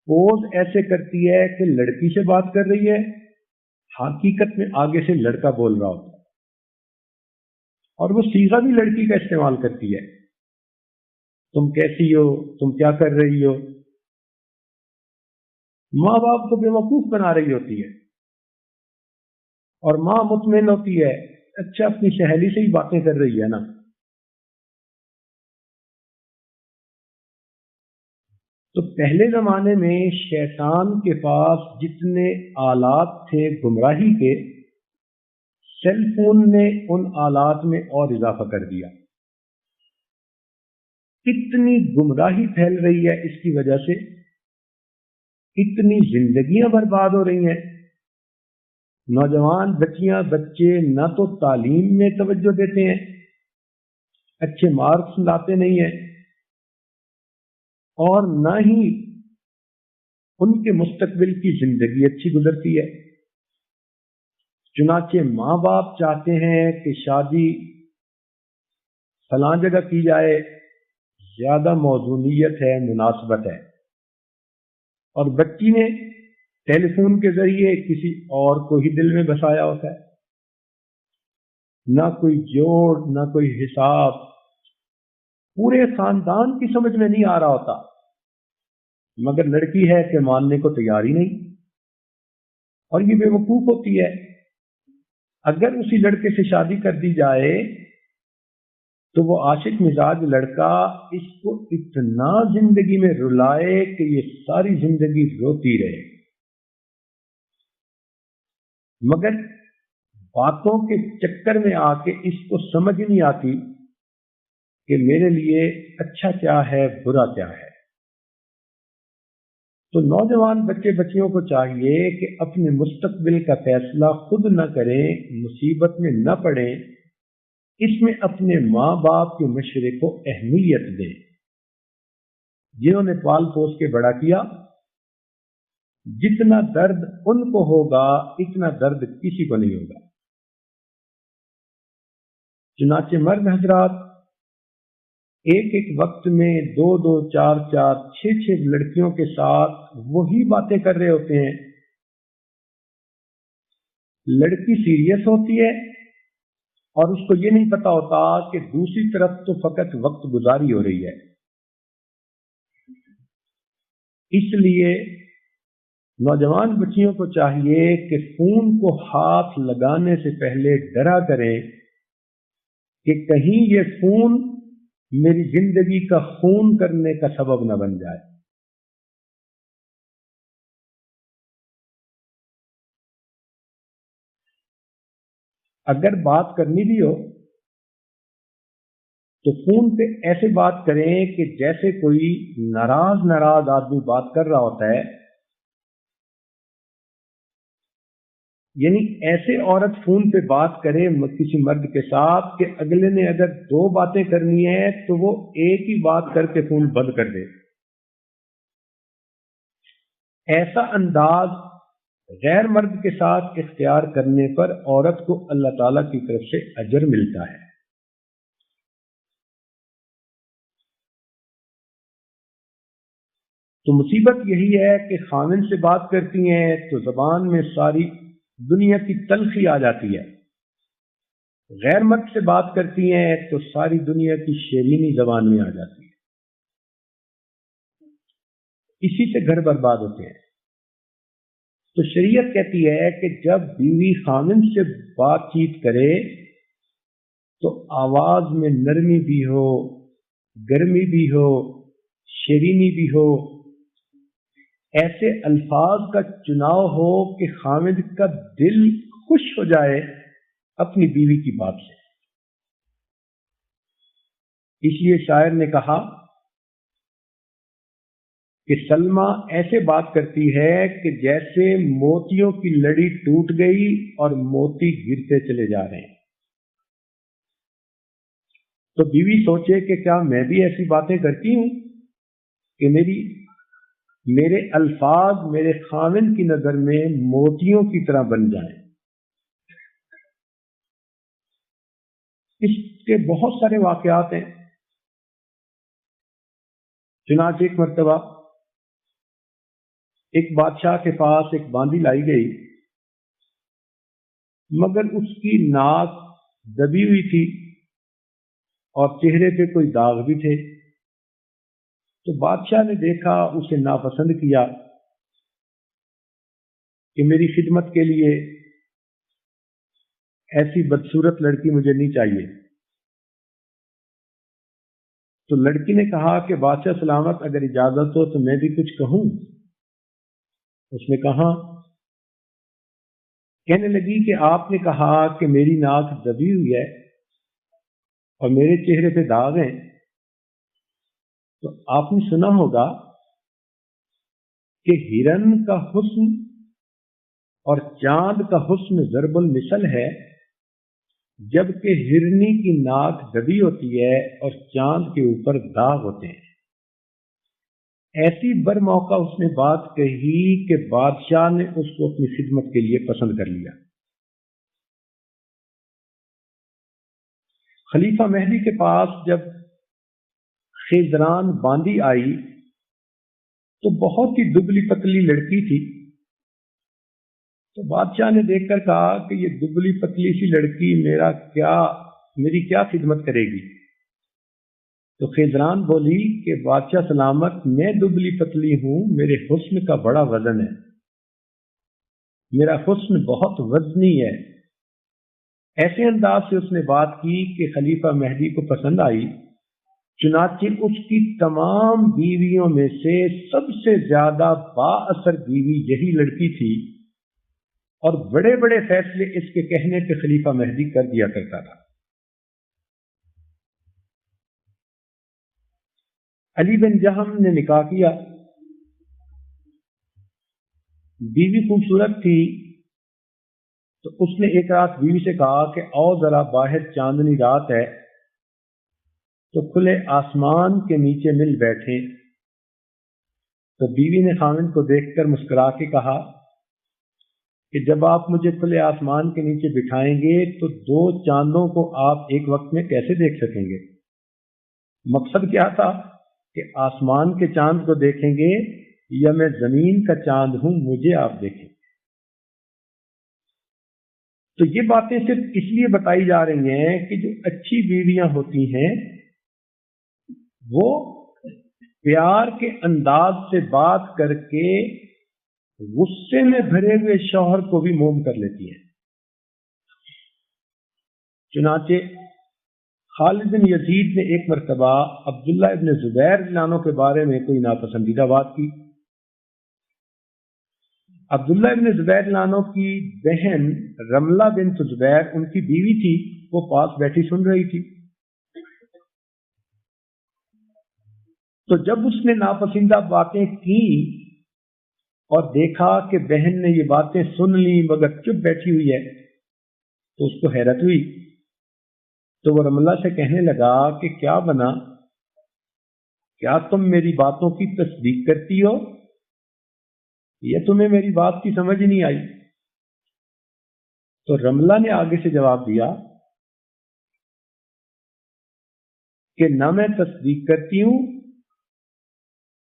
A: پوز ایسے کرتی ہے کہ لڑکی سے بات کر رہی ہے، حقیقت میں آگے سے لڑکا بول رہا ہوتا ہے، اور وہ صیغہ بھی لڑکی کا استعمال کرتی ہے، تم کیسی ہو، تم کیا کر رہی ہو۔ ماں باپ کو بے وقوف بنا رہی ہوتی ہے اور ماں مطمئن ہوتی ہے اچھا اپنی سہیلی سے ہی باتیں کر رہی ہے نا۔ تو پہلے زمانے میں شیطان کے پاس جتنے آلات تھے گمراہی کے، سیل فون نے ان آلات میں اور اضافہ کر دیا۔ اتنی گمراہی پھیل رہی ہے اس کی وجہ سے، اتنی زندگیاں برباد ہو رہی ہیں۔ نوجوان بچیاں بچے نہ تو تعلیم میں توجہ دیتے ہیں، اچھے مارکس لاتے نہیں ہیں، اور نہ ہی ان کے مستقبل کی زندگی اچھی گزرتی ہے۔ چنانچہ ماں باپ چاہتے ہیں کہ شادی فلاں جگہ کی جائے، زیادہ موزونیت ہے، مناسبت ہے، اور بچی نے ٹیلی فون کے ذریعے کسی اور کو ہی دل میں بسایا ہوتا ہے۔ نہ کوئی جوڑ، نہ کوئی حساب، پورے خاندان کی سمجھ میں نہیں آ رہا ہوتا، مگر لڑکی ہے کہ ماننے کو تیار ہی نہیں، اور یہ بے وقوف ہوتی ہے۔ اگر اسی لڑکے سے شادی کر دی جائے تو وہ عاشق مزاج لڑکا اس کو اتنا زندگی میں رلائے کہ یہ ساری زندگی روتی رہے، مگر باتوں کے چکر میں آ کے اس کو سمجھ نہیں آتی کہ میرے لیے اچھا کیا ہے برا کیا ہے۔ تو نوجوان بچے بچیوں کو چاہیے کہ اپنے مستقبل کا فیصلہ خود نہ کریں، مصیبت میں نہ پڑیں، اس میں اپنے ماں باپ کے مشورے کو اہمیت دیں، جنہوں نے پال پوس کے بڑا کیا۔ جتنا درد ان کو ہوگا اتنا درد کسی کو نہیں ہوگا۔ چنانچہ مرد حضرات ایک ایک وقت میں 2 2 4 4 6 6 لڑکیوں کے ساتھ وہی باتیں کر رہے ہوتے ہیں۔ لڑکی سیریس ہوتی ہے اور اس کو یہ نہیں پتا ہوتا کہ دوسری طرف تو فقط وقت گزاری ہو رہی ہے۔ اس لیے نوجوان بچیوں کو چاہیے کہ فون کو ہاتھ لگانے سے پہلے ڈرا کریں کہ کہیں یہ فون میری زندگی کا خون کرنے کا سبب نہ بن جائے۔ اگر بات کرنی بھی ہو تو فون پہ ایسے بات کریں کہ جیسے کوئی ناراض آدمی بات کر رہا ہوتا ہے، یعنی ایسے عورت فون پہ بات کرے کسی مرد کے ساتھ کہ اگلے نے اگر 2 باتیں کرنی ہے تو وہ ایک ہی بات کر کے فون بند کر دے۔ ایسا انداز غیر مرد کے ساتھ اختیار کرنے پر عورت کو اللہ تعالی کی طرف سے اجر ملتا ہے۔ تو مصیبت یہی ہے کہ خاوند سے بات کرتی ہیں تو زبان میں ساری دنیا کی تلخی آ جاتی ہے، غیر مرد سے بات کرتی ہیں تو ساری دنیا کی شیرینی زبان میں آ جاتی ہے۔ اسی سے گھر برباد ہوتے ہیں۔ تو شریعت کہتی ہے کہ جب بیوی خاوند سے بات چیت کرے تو آواز میں نرمی بھی ہو، گرمی بھی ہو، شیرینی بھی ہو، ایسے الفاظ کا چناؤ ہو کہ خاوند کا دل خوش ہو جائے اپنی بیوی کی بات سے۔ اس لیے شاعر نے کہا کہ سلمہ ایسے بات کرتی ہے کہ جیسے موتیوں کی لڑی ٹوٹ گئی اور موتی گرتے چلے جا رہے ہیں۔ تو بیوی سوچے کہ کیا میں بھی ایسی باتیں کرتی ہوں کہ میرے الفاظ میرے خاوند کی نظر میں موتیوں کی طرح بن جائیں۔ اس کے بہت سارے واقعات ہیں۔ چنانچہ ایک مرتبہ ایک بادشاہ کے پاس ایک باندی لائی گئی، مگر اس کی ناک دبی ہوئی تھی اور چہرے پہ کوئی داغ بھی تھے۔ تو بادشاہ نے دیکھا، اسے ناپسند کیا کہ میری خدمت کے لیے ایسی بدصورت لڑکی مجھے نہیں چاہیے۔ تو لڑکی نے کہا کہ بادشاہ سلامت اگر اجازت ہو تو میں بھی کچھ کہوں۔ اس نے کہا، کہنے لگی کہ آپ نے کہا کہ میری ناک دبی ہوئی ہے اور میرے چہرے پہ داغ ہیں، تو آپ نے سنا ہوگا کہ ہرن کا حسن اور چاند کا حسن ضرب المثل ہے، جبکہ ہرنی کی ناک دبی ہوتی ہے اور چاند کے اوپر داغ ہوتے ہیں۔ ایسی بر موقع اس نے بات کہی کہ بادشاہ نے اس کو اپنی خدمت کے لیے پسند کر لیا۔ خلیفہ مہدی کے پاس جب خیزران باندی آئی تو بہت ہی دبلی پتلی لڑکی تھی۔ تو بادشاہ نے دیکھ کر کہا کہ یہ دبلی پتلی سی لڑکی میری کیا خدمت کرے گی؟ تو خیزران بولی کہ بادشاہ سلامت میں دبلی پتلی ہوں، میرے حسن کا بڑا وزن ہے، میرا حسن بہت وزنی ہے، ایسے انداز سے اس نے بات کی کہ خلیفہ مہدی کو پسند آئی، چنانچہ اس کی تمام بیویوں میں سے سب سے زیادہ با اثر بیوی یہی لڑکی تھی، اور بڑے بڑے فیصلے اس کے کہنے پہ خلیفہ مہدی کر دیا کرتا تھا۔ علی بن جہم نے نکاح کیا، بیوی خوبصورت تھی، تو اس نے ایک رات بیوی سے کہا کہ آؤ ذرا باہر چاندنی رات ہے تو کھلے آسمان کے نیچے مل بیٹھیں۔ تو بیوی نے خاوند کو دیکھ کر مسکرا کے کہا کہ جب آپ مجھے کھلے آسمان کے نیچے بٹھائیں گے تو 2 چاندوں کو آپ ایک وقت میں کیسے دیکھ سکیں گے؟ مقصد کیا تھا کہ آسمان کے چاند کو دیکھیں گے یا میں زمین کا چاند ہوں، مجھے آپ دیکھیں۔ تو یہ باتیں صرف اس لیے بتائی جا رہی ہیں کہ جو اچھی بیویاں ہوتی ہیں وہ پیار کے انداز سے بات کر کے غصے میں بھرے ہوئے شوہر کو بھی موم کر لیتی ہیں۔ چنانچہ خالد بن یزید نے ایک مرتبہ عبداللہ ابن زبیر رضی اللہ عنہ کے بارے میں کوئی ناپسندیدہ بات کی۔ عبداللہ ابن زبیر رضی اللہ عنہ کی بہن رملہ بنت زبیر ان کی بیوی تھی، وہ پاس بیٹھی سن رہی تھی۔ تو جب اس نے ناپسندیدہ باتیں کی اور دیکھا کہ بہن نے یہ باتیں سن لی مگر چپ بیٹھی ہوئی ہے تو اس کو حیرت ہوئی، تو وہ رملہ سے کہنے لگا کہ کیا بنا، کیا تم میری باتوں کی تصدیق کرتی ہو یا تمہیں میری بات کی سمجھ نہیں آئی؟ تو رملہ نے آگے سے جواب دیا کہ نہ میں تصدیق کرتی ہوں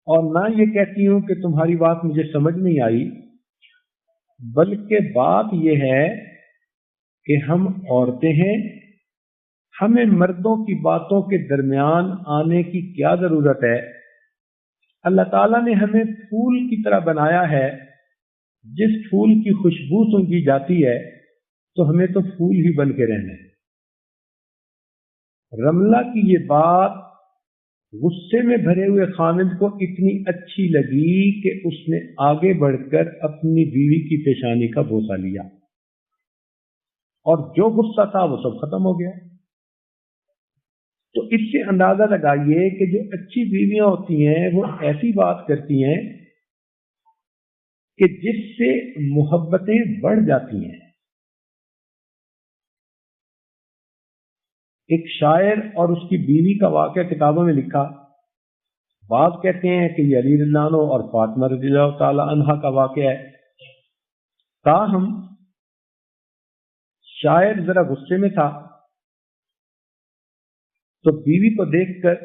A: اور نہ یہ کہتی ہوں کہ تمہاری بات مجھے سمجھ نہیں آئی، بلکہ بات یہ ہے کہ ہم عورتیں ہیں، ہمیں مردوں کی باتوں کے درمیان آنے کی کیا ضرورت ہے؟ اللہ تعالیٰ نے ہمیں پھول کی طرح بنایا ہے، جس پھول کی خوشبو سونگھی جاتی ہے تو ہمیں تو پھول ہی بن کے رہنا ہے۔ رملہ کی یہ بات غصے میں بھرے ہوئے خامد کو اتنی اچھی لگی کہ اس نے آگے بڑھ کر اپنی بیوی کی پیشانی کا بوسہ لیا اور جو غصہ تھا وہ سب ختم ہو گیا۔ تو اس سے اندازہ لگائیے کہ جو اچھی بیویاں ہوتی ہیں وہ ایسی بات کرتی ہیں کہ جس سے محبتیں بڑھ جاتی ہیں۔ ایک شاعر اور اس کی بیوی کا واقعہ کتابوں میں لکھا، بعض کہتے ہیں کہ یہ علی رضی اللہ عنہ اور فاطمہ رضی اللہ تعالی عنہا کا واقعہ ہے، تاہم شاعر ذرا غصے میں تھا تو بیوی کو دیکھ کر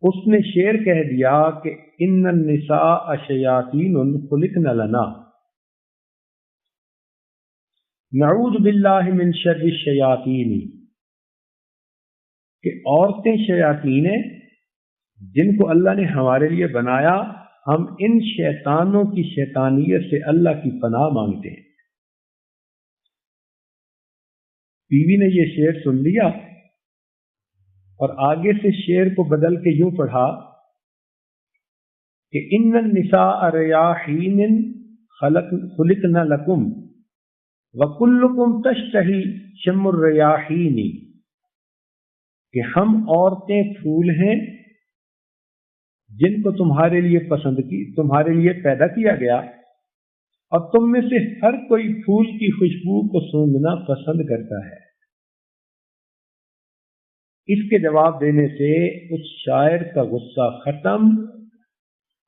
A: اس نے شعر کہہ دیا کہ ان النساء شیاطین خلقن لنا نعوذ باللہ من شر الشیاطین، کہ عورتیں شیاطین ہیں جن کو اللہ نے ہمارے لیے بنایا، ہم ان شیطانوں کی شیطانیت سے اللہ کی پناہ مانگتے ہیں۔ بیوی نے یہ شعر سن لیا اور آگے سے شعر کو بدل کے یوں پڑھا کہ ان النساء ریاحین خلقن لکم وکلکم تشتہی شم الریاحین، کہ ہم عورتیں پھول ہیں جن کو تمہارے لیے پیدا کیا گیا، اور تم میں سے ہر کوئی پھول کی خوشبو کو سونگھنا پسند کرتا ہے۔ اس کے جواب دینے سے اس شاعر کا غصہ ختم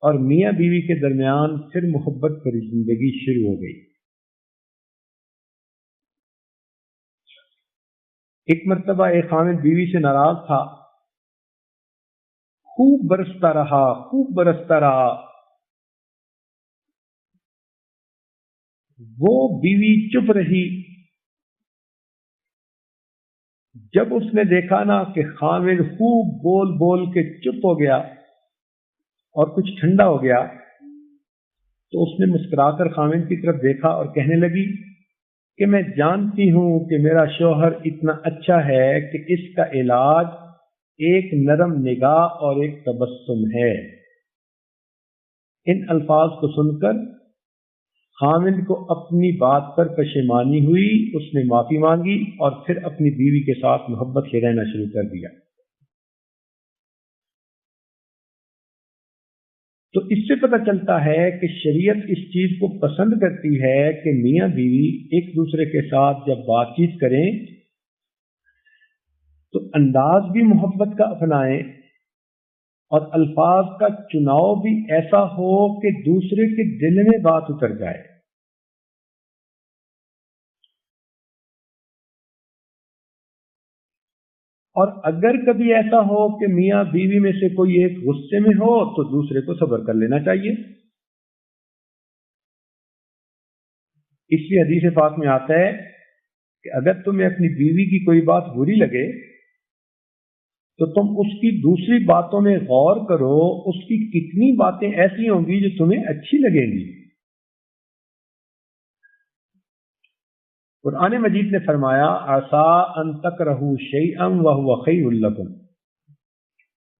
A: اور میاں بیوی کے درمیان پھر محبت بھری زندگی شروع ہو گئی۔ ایک مرتبہ ایک خامد بیوی سے ناراض تھا، خوب برستا رہا، وہ بیوی چپ رہی۔ جب اس نے دیکھا نا کہ خامد خوب بول بول کے چپ ہو گیا اور کچھ ٹھنڈا ہو گیا، تو اس نے مسکرا کر خامد کی طرف دیکھا اور کہنے لگی کہ میں جانتی ہوں کہ میرا شوہر اتنا اچھا ہے کہ اس کا علاج ایک نرم نگاہ اور ایک تبسم ہے۔ ان الفاظ کو سن کر خامد کو اپنی بات پر پشیمانی ہوئی، اس نے معافی مانگی اور پھر اپنی بیوی کے ساتھ محبت سے رہنا شروع کر دیا۔ تو اس سے پتہ چلتا ہے کہ شریعت اس چیز کو پسند کرتی ہے کہ میاں بیوی ایک دوسرے کے ساتھ جب بات چیت کریں تو انداز بھی محبت کا اپنائیں اور الفاظ کا چناؤ بھی ایسا ہو کہ دوسرے کے دل میں بات اتر جائے۔ اور اگر کبھی ایسا ہو کہ میاں بیوی میں سے کوئی ایک غصے میں ہو تو دوسرے کو صبر کر لینا چاہیے۔ اس لیے حدیث پاک میں آتا ہے کہ اگر تمہیں اپنی بیوی کی کوئی بات بری لگے تو تم اس کی دوسری باتوں میں غور کرو، اس کی کتنی باتیں ایسی ہوں گی جو تمہیں اچھی لگیں گی۔ قرآن مجید نے فرمایا عسیٰ ان تکرہوا شیئا وہو خیر لکم،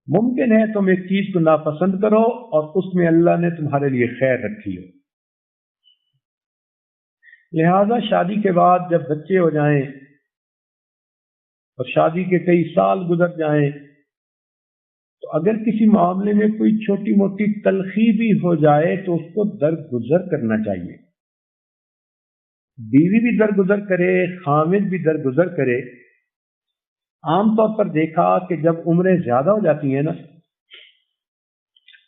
A: ممکن ہے تم ایک چیز کو ناپسند کرو اور اس میں اللہ نے تمہارے لیے خیر رکھی ہو۔ لہذا شادی کے بعد جب بچے ہو جائیں اور شادی کے کئی سال گزر جائیں تو اگر کسی معاملے میں کوئی چھوٹی موٹی تلخی بھی ہو جائے تو اس کو درگزر کرنا چاہیے۔ بیوی بھی درگزر کرے، خامد بھی درگزر کرے۔ عام طور پر دیکھا کہ جب عمریں زیادہ ہو جاتی ہیں نا،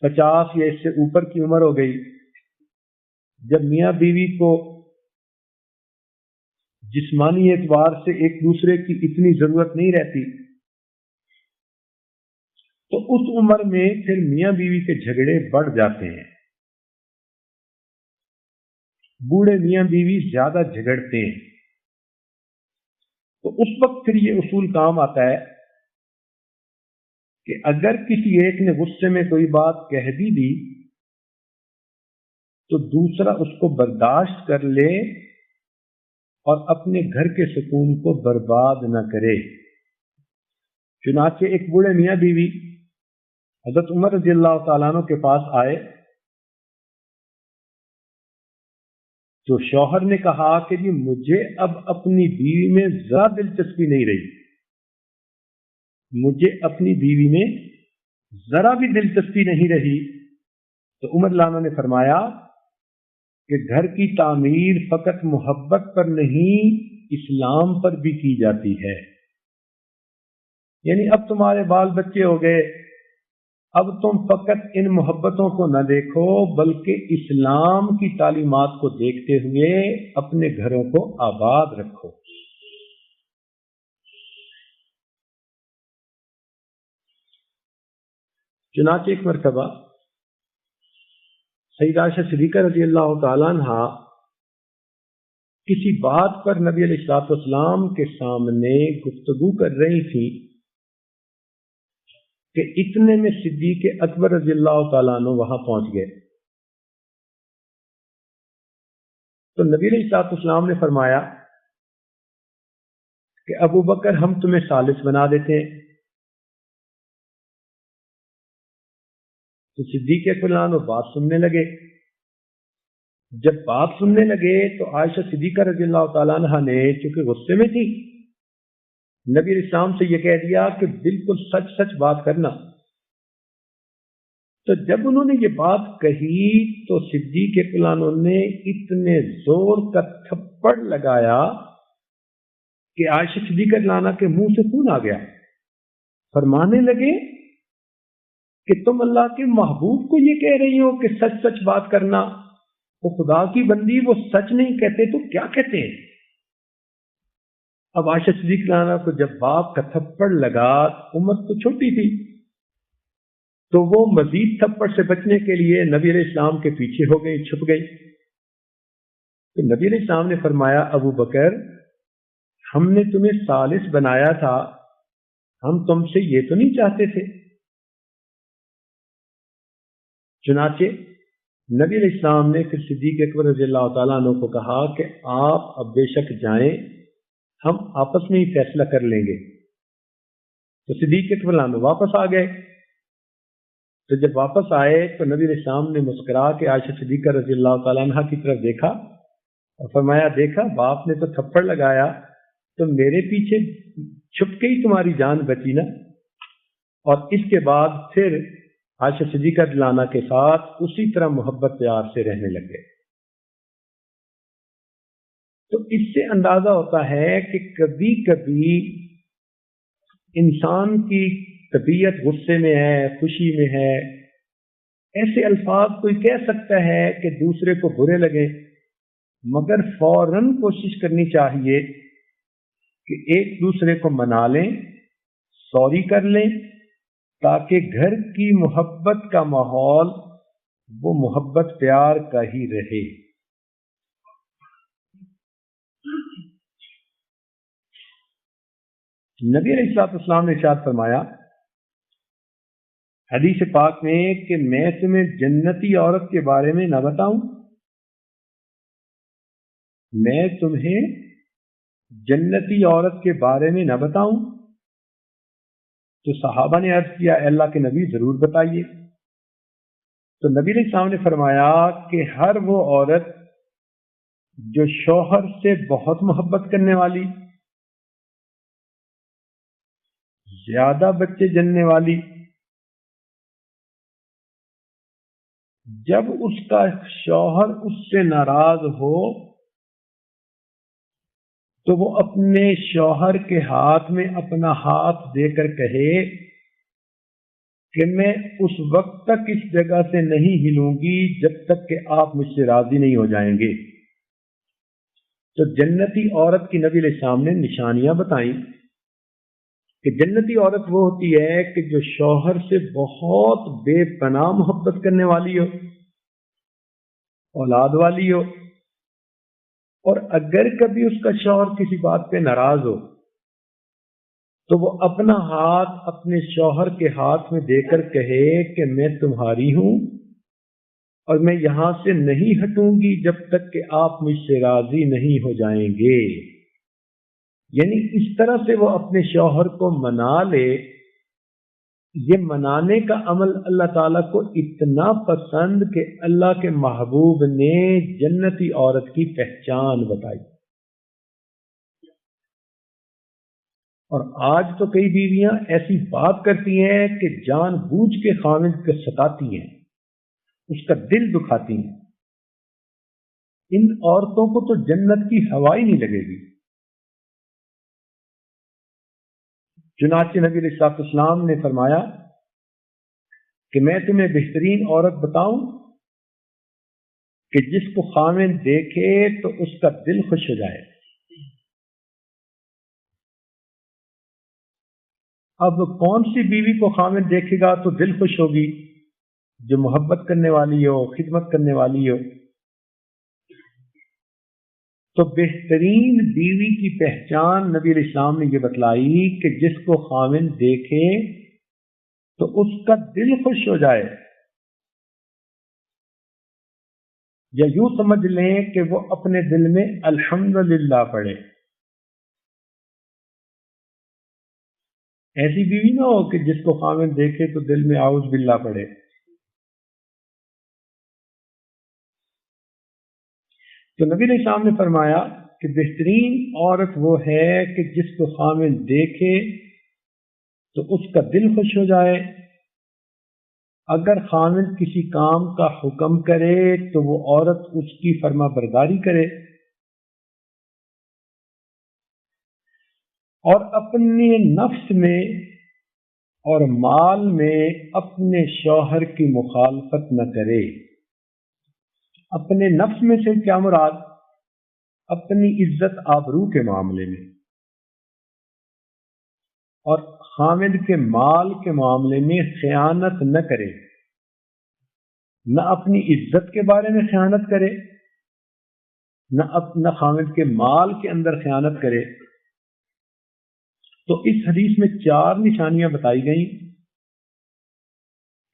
A: 50 یا اس سے اوپر کی عمر ہو گئی، جب میاں بیوی کو جسمانی اعتبار سے ایک دوسرے کی اتنی ضرورت نہیں رہتی تو اس عمر میں پھر میاں بیوی کے جھگڑے بڑھ جاتے ہیں۔ بوڑھے میاں بیوی زیادہ جھگڑتے ہیں، تو اس وقت پھر یہ اصول کام آتا ہے کہ اگر کسی ایک نے غصے میں کوئی بات کہہ بھی دی تو دوسرا اس کو برداشت کر لے اور اپنے گھر کے سکون کو برباد نہ کرے۔ چنانچہ ایک بوڑھے میاں بیوی حضرت عمر رضی اللہ تعالیٰ عنہ کے پاس آئے تو شوہر نے کہا کہ جی مجھے اب اپنی بیوی میں ذرا دلچسپی نہیں رہی، مجھے اپنی بیوی میں ذرا بھی دلچسپی نہیں رہی۔ تو عمر لانا نے فرمایا کہ گھر کی تعمیر فقط محبت پر نہیں اسلام پر بھی کی جاتی ہے۔ یعنی اب تمہارے بال بچے ہو گئے، اب تم فقط ان محبتوں کو نہ دیکھو بلکہ اسلام کی تعلیمات کو دیکھتے ہوئے اپنے گھروں کو آباد رکھو۔ چنانچہ ایک مرتبہ سیدہ عائشہ صدیقہ رضی اللہ تعالیٰ عنہ کسی بات پر نبی علیہ السلام کے سامنے گفتگو کر رہی تھی کہ اتنے میں صدیق اکبر رضی اللہ تعالیٰ عنہ وہاں پہنچ گئے۔ تو نبی علیہ السلام نے فرمایا کہ ابو بکر ہم تمہیں ثالث بنا دیتے ہیں۔ تو صدیق اکبر عنہ بات سننے لگے۔ جب بات سننے لگے تو عائشہ صدیقہ رضی اللہ تعالیٰ عنہ نے چونکہ غصے میں تھی نبی علیہ السلام سے یہ کہہ دیا کہ بالکل سچ سچ بات کرنا۔ تو جب انہوں نے یہ بات کہی تو صدیق اکبر عنہ نے اتنے زور کا تھپڑ لگایا کہ عائشہ صدیقہ رضی اللہ عنہ کے منہ سے خون آ گیا۔ فرمانے لگے کہ تم اللہ کے محبوب کو یہ کہہ رہی ہو کہ سچ سچ بات کرنا، وہ خدا کی بندی وہ سچ نہیں کہتے تو کیا کہتے ہیں؟ اب عائشہ صدیقہ رضی اللہ عنہ کو جب باپ کا تھپڑ لگا، عمر تو چھوٹی تھی، تو وہ مزید تھپڑ سے بچنے کے لیے نبی علیہ السلام کے پیچھے ہو گئی، چھپ گئی۔ تو نبی علیہ السلام نے فرمایا ابو بکر ہم نے تمہیں ثالث بنایا تھا، ہم تم سے یہ تو نہیں چاہتے تھے۔ چنانچہ نبی علیہ السلام نے پھر صدیق اکبر رضی اللہ تعالیٰ عنہ کو کہا کہ آپ اب بے شک جائیں، ہم آپس میں ہی فیصلہ کر لیں گے۔ تو صدیق اکبر عنہ واپس آ گئے۔ تو جب واپس آئے تو نبی علیہ السلام نے مسکرا کے عائشہ صدیقہ رضی اللہ تعالیٰ عنہ کی طرف دیکھا اور فرمایا، دیکھا باپ نے تو تھپڑ لگایا تو میرے پیچھے چھپ کے ہی تمہاری جان بچی نا۔ اور اس کے بعد پھر عائشہ صدیقہ رضی اللہ عنہ کے ساتھ اسی طرح محبت پیار سے رہنے لگے۔ تو اس سے اندازہ ہوتا ہے کہ کبھی کبھی انسان کی طبیعت غصے میں ہے، خوشی میں ہے، ایسے الفاظ کوئی کہہ سکتا ہے کہ دوسرے کو برے لگیں، مگر فوراً کوشش کرنی چاہیے کہ ایک دوسرے کو منا لیں، سوری کر لیں، تاکہ گھر کی محبت کا ماحول وہ محبت پیار کا ہی رہے۔ نبی علیہ السلام نے ارشاد فرمایا حدیث پاک میں کہ میں تمہیں جنتی عورت کے بارے میں نہ بتاؤں، میں تمہیں جنتی عورت کے بارے میں نہ بتاؤں؟ تو صحابہ نے عرض کیا، اے اللہ کے نبی ضرور بتائیے۔ تو نبی علیہ السلام نے فرمایا کہ ہر وہ عورت جو شوہر سے بہت محبت کرنے والی، زیادہ بچے جننے والی، جب اس کا شوہر اس سے ناراض ہو تو وہ اپنے شوہر کے ہاتھ میں اپنا ہاتھ دے کر کہے کہ میں اس وقت تک اس جگہ سے نہیں ہلوں گی جب تک کہ آپ مجھ سے راضی نہیں ہو جائیں گے۔ تو جنتی عورت کی نبی علیہ السلام نے نشانیاں بتائیں کہ جنتی عورت وہ ہوتی ہے کہ جو شوہر سے بہت بے پناہ محبت کرنے والی ہو، اولاد والی ہو، اور اگر کبھی اس کا شوہر کسی بات پہ ناراض ہو تو وہ اپنا ہاتھ اپنے شوہر کے ہاتھ میں دے کر کہے کہ میں تمہاری ہوں اور میں یہاں سے نہیں ہٹوں گی جب تک کہ آپ مجھ سے راضی نہیں ہو جائیں گے۔ یعنی اس طرح سے وہ اپنے شوہر کو منا لے۔ یہ منانے کا عمل اللہ تعالیٰ کو اتنا پسند کہ اللہ کے محبوب نے جنتی عورت کی پہچان بتائی۔ اور آج تو کئی بیویاں ایسی بات کرتی ہیں کہ جان بوجھ کے خاوند کو ستاتی ہیں، اس کا دل دکھاتی ہیں۔ ان عورتوں کو تو جنت کی ہوا ہی نہیں لگے گی۔ چنانچہ نبی علیہ السلام نے فرمایا کہ میں تمہیں بہترین عورت بتاؤں کہ جس کو خاوند دیکھے تو اس کا دل خوش ہو جائے۔ اب کون سی بیوی کو خاوند دیکھے گا تو دل خوش ہوگی؟ جو محبت کرنے والی ہو، خدمت کرنے والی ہو۔ تو بہترین بیوی کی پہچان نبی علیہ السلام نے یہ بتلائی کہ جس کو خاوند دیکھے تو اس کا دل خوش ہو جائے، یا یوں سمجھ لیں کہ وہ اپنے دل میں الحمدللہ پڑھے۔ ایسی بیوی نہ ہو کہ جس کو خاوند دیکھے تو دل میں اعوذ باللہ پڑھے۔ تو نبی علیہ السلام نے فرمایا کہ بہترین عورت وہ ہے کہ جس کو خاوند دیکھے تو اس کا دل خوش ہو جائے۔ اگر خاوند کسی کام کا حکم کرے تو وہ عورت اس کی فرما برداری کرے، اور اپنے نفس میں اور مال میں اپنے شوہر کی مخالفت نہ کرے۔ اپنے نفس میں سے کیا مراد؟ اپنی عزت آبرو کے معاملے میں، اور خاوند کے مال کے معاملے میں خیانت نہ کرے، نہ اپنی عزت کے بارے میں خیانت کرے، نہ خاوند کے مال کے اندر خیانت کرے۔ تو اس حدیث میں 4 نشانیاں بتائی گئیں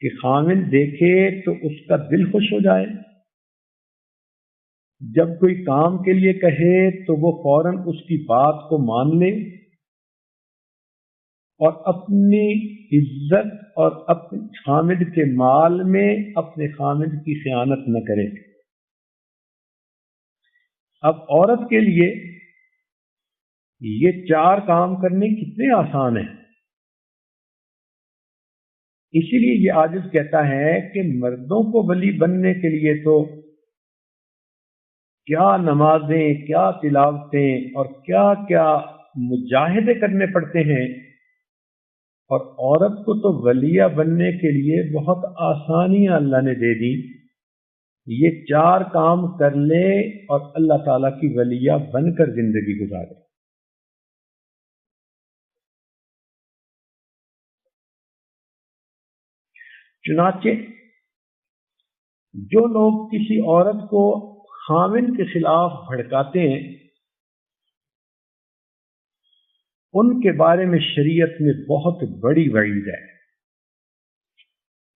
A: کہ خاوند دیکھے تو اس کا دل خوش ہو جائے، جب کوئی کام کے لیے کہے تو وہ فوراً اس کی بات کو مان لے، اور اپنی عزت اور اپنے خاوند کے مال میں اپنے خاوند کی خیانت نہ کرے۔ اب عورت کے لیے یہ 4 کام کرنے کتنے آسان ہیں، اسی لیے یہ عاجز کہتا ہے کہ مردوں کو ولی بننے کے لیے تو کیا نمازیں، کیا تلاوتیں اور کیا کیا مجاہدے کرنے پڑتے ہیں، اور عورت کو تو ولیہ بننے کے لیے بہت آسانیاں اللہ نے دے دی۔ یہ 4 کام کر لے اور اللہ تعالیٰ کی ولیہ بن کر زندگی گزارے۔ چنانچہ جو لوگ کسی عورت کو خاوند کے خلاف بھڑکاتے ہیں، ان کے بارے میں شریعت میں بہت بڑی وعید ہے۔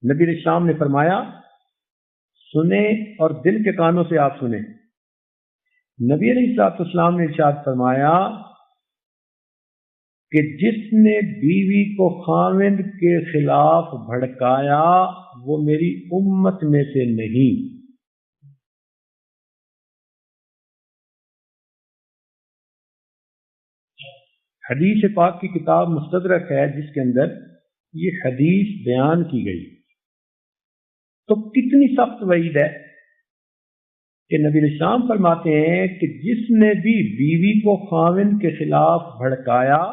A: نبی علیہ السلام نے فرمایا، سنیں اور دل کے کانوں سے آپ سنیں، نبی علیہ السلام نے ارشاد فرمایا کہ جس نے بیوی کو خاوند کے خلاف بھڑکایا وہ میری امت میں سے نہیں۔ حدیث پاک کی کتاب مستدرک ہے جس کے اندر یہ حدیث بیان کی گئی، تو کتنی سخت وعید ہے کہ نبی علیہ السلام فرماتے ہیں کہ جس نے بھی بیوی کو خاوند کے خلاف بھڑکایا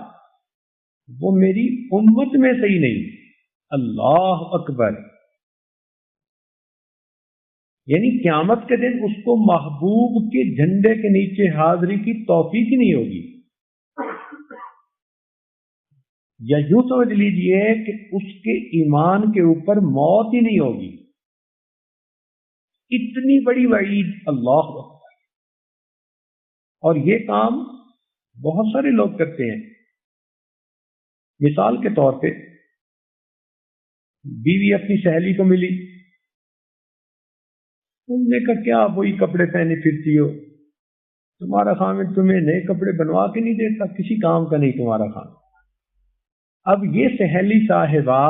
A: وہ میری امت میں سے ہی نہیں۔ اللہ اکبر! یعنی قیامت کے دن اس کو محبوب کے جھنڈے کے نیچے حاضری کی توفیق ہی نہیں ہوگی، یا یوں سمجھ لیجئے کہ اس کے ایمان کے اوپر موت ہی نہیں ہوگی۔ اتنی بڑی وعید، اللہ اکبر! اور یہ کام بہت سارے لوگ کرتے ہیں۔ مثال کے طور پہ بیوی اپنی سہیلی کو ملی، تم نے کہا کیا وہی کپڑے پہنے پھرتی ہو، تمہارا خاوند تمہیں نئے کپڑے بنوا کے نہیں دیتا، کسی کام کا نہیں تمہارا خاوند۔ اب یہ سہیلی صاحبہ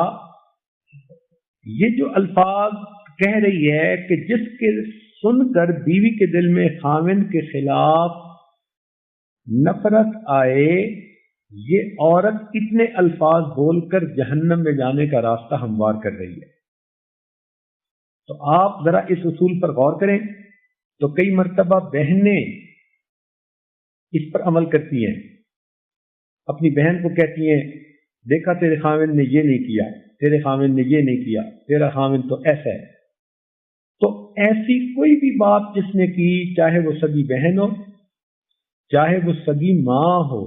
A: یہ جو الفاظ کہہ رہی ہے کہ جس کے سن کر بیوی کے دل میں خاوند کے خلاف نفرت آئے، یہ عورت کتنے الفاظ بول کر جہنم میں جانے کا راستہ ہموار کر رہی ہے۔ تو آپ ذرا اس اصول پر غور کریں تو کئی مرتبہ بہنیں اس پر عمل کرتی ہیں، اپنی بہن کو کہتی ہیں دیکھا تیرے خاوند نے یہ نہیں کیا، تیرے خاوند نے یہ نہیں کیا، تیرا خاوند تو ایسا ہے۔ تو ایسی کوئی بھی بات جس نے کی، چاہے وہ سگی بہن ہو، چاہے وہ سگی ماں ہو،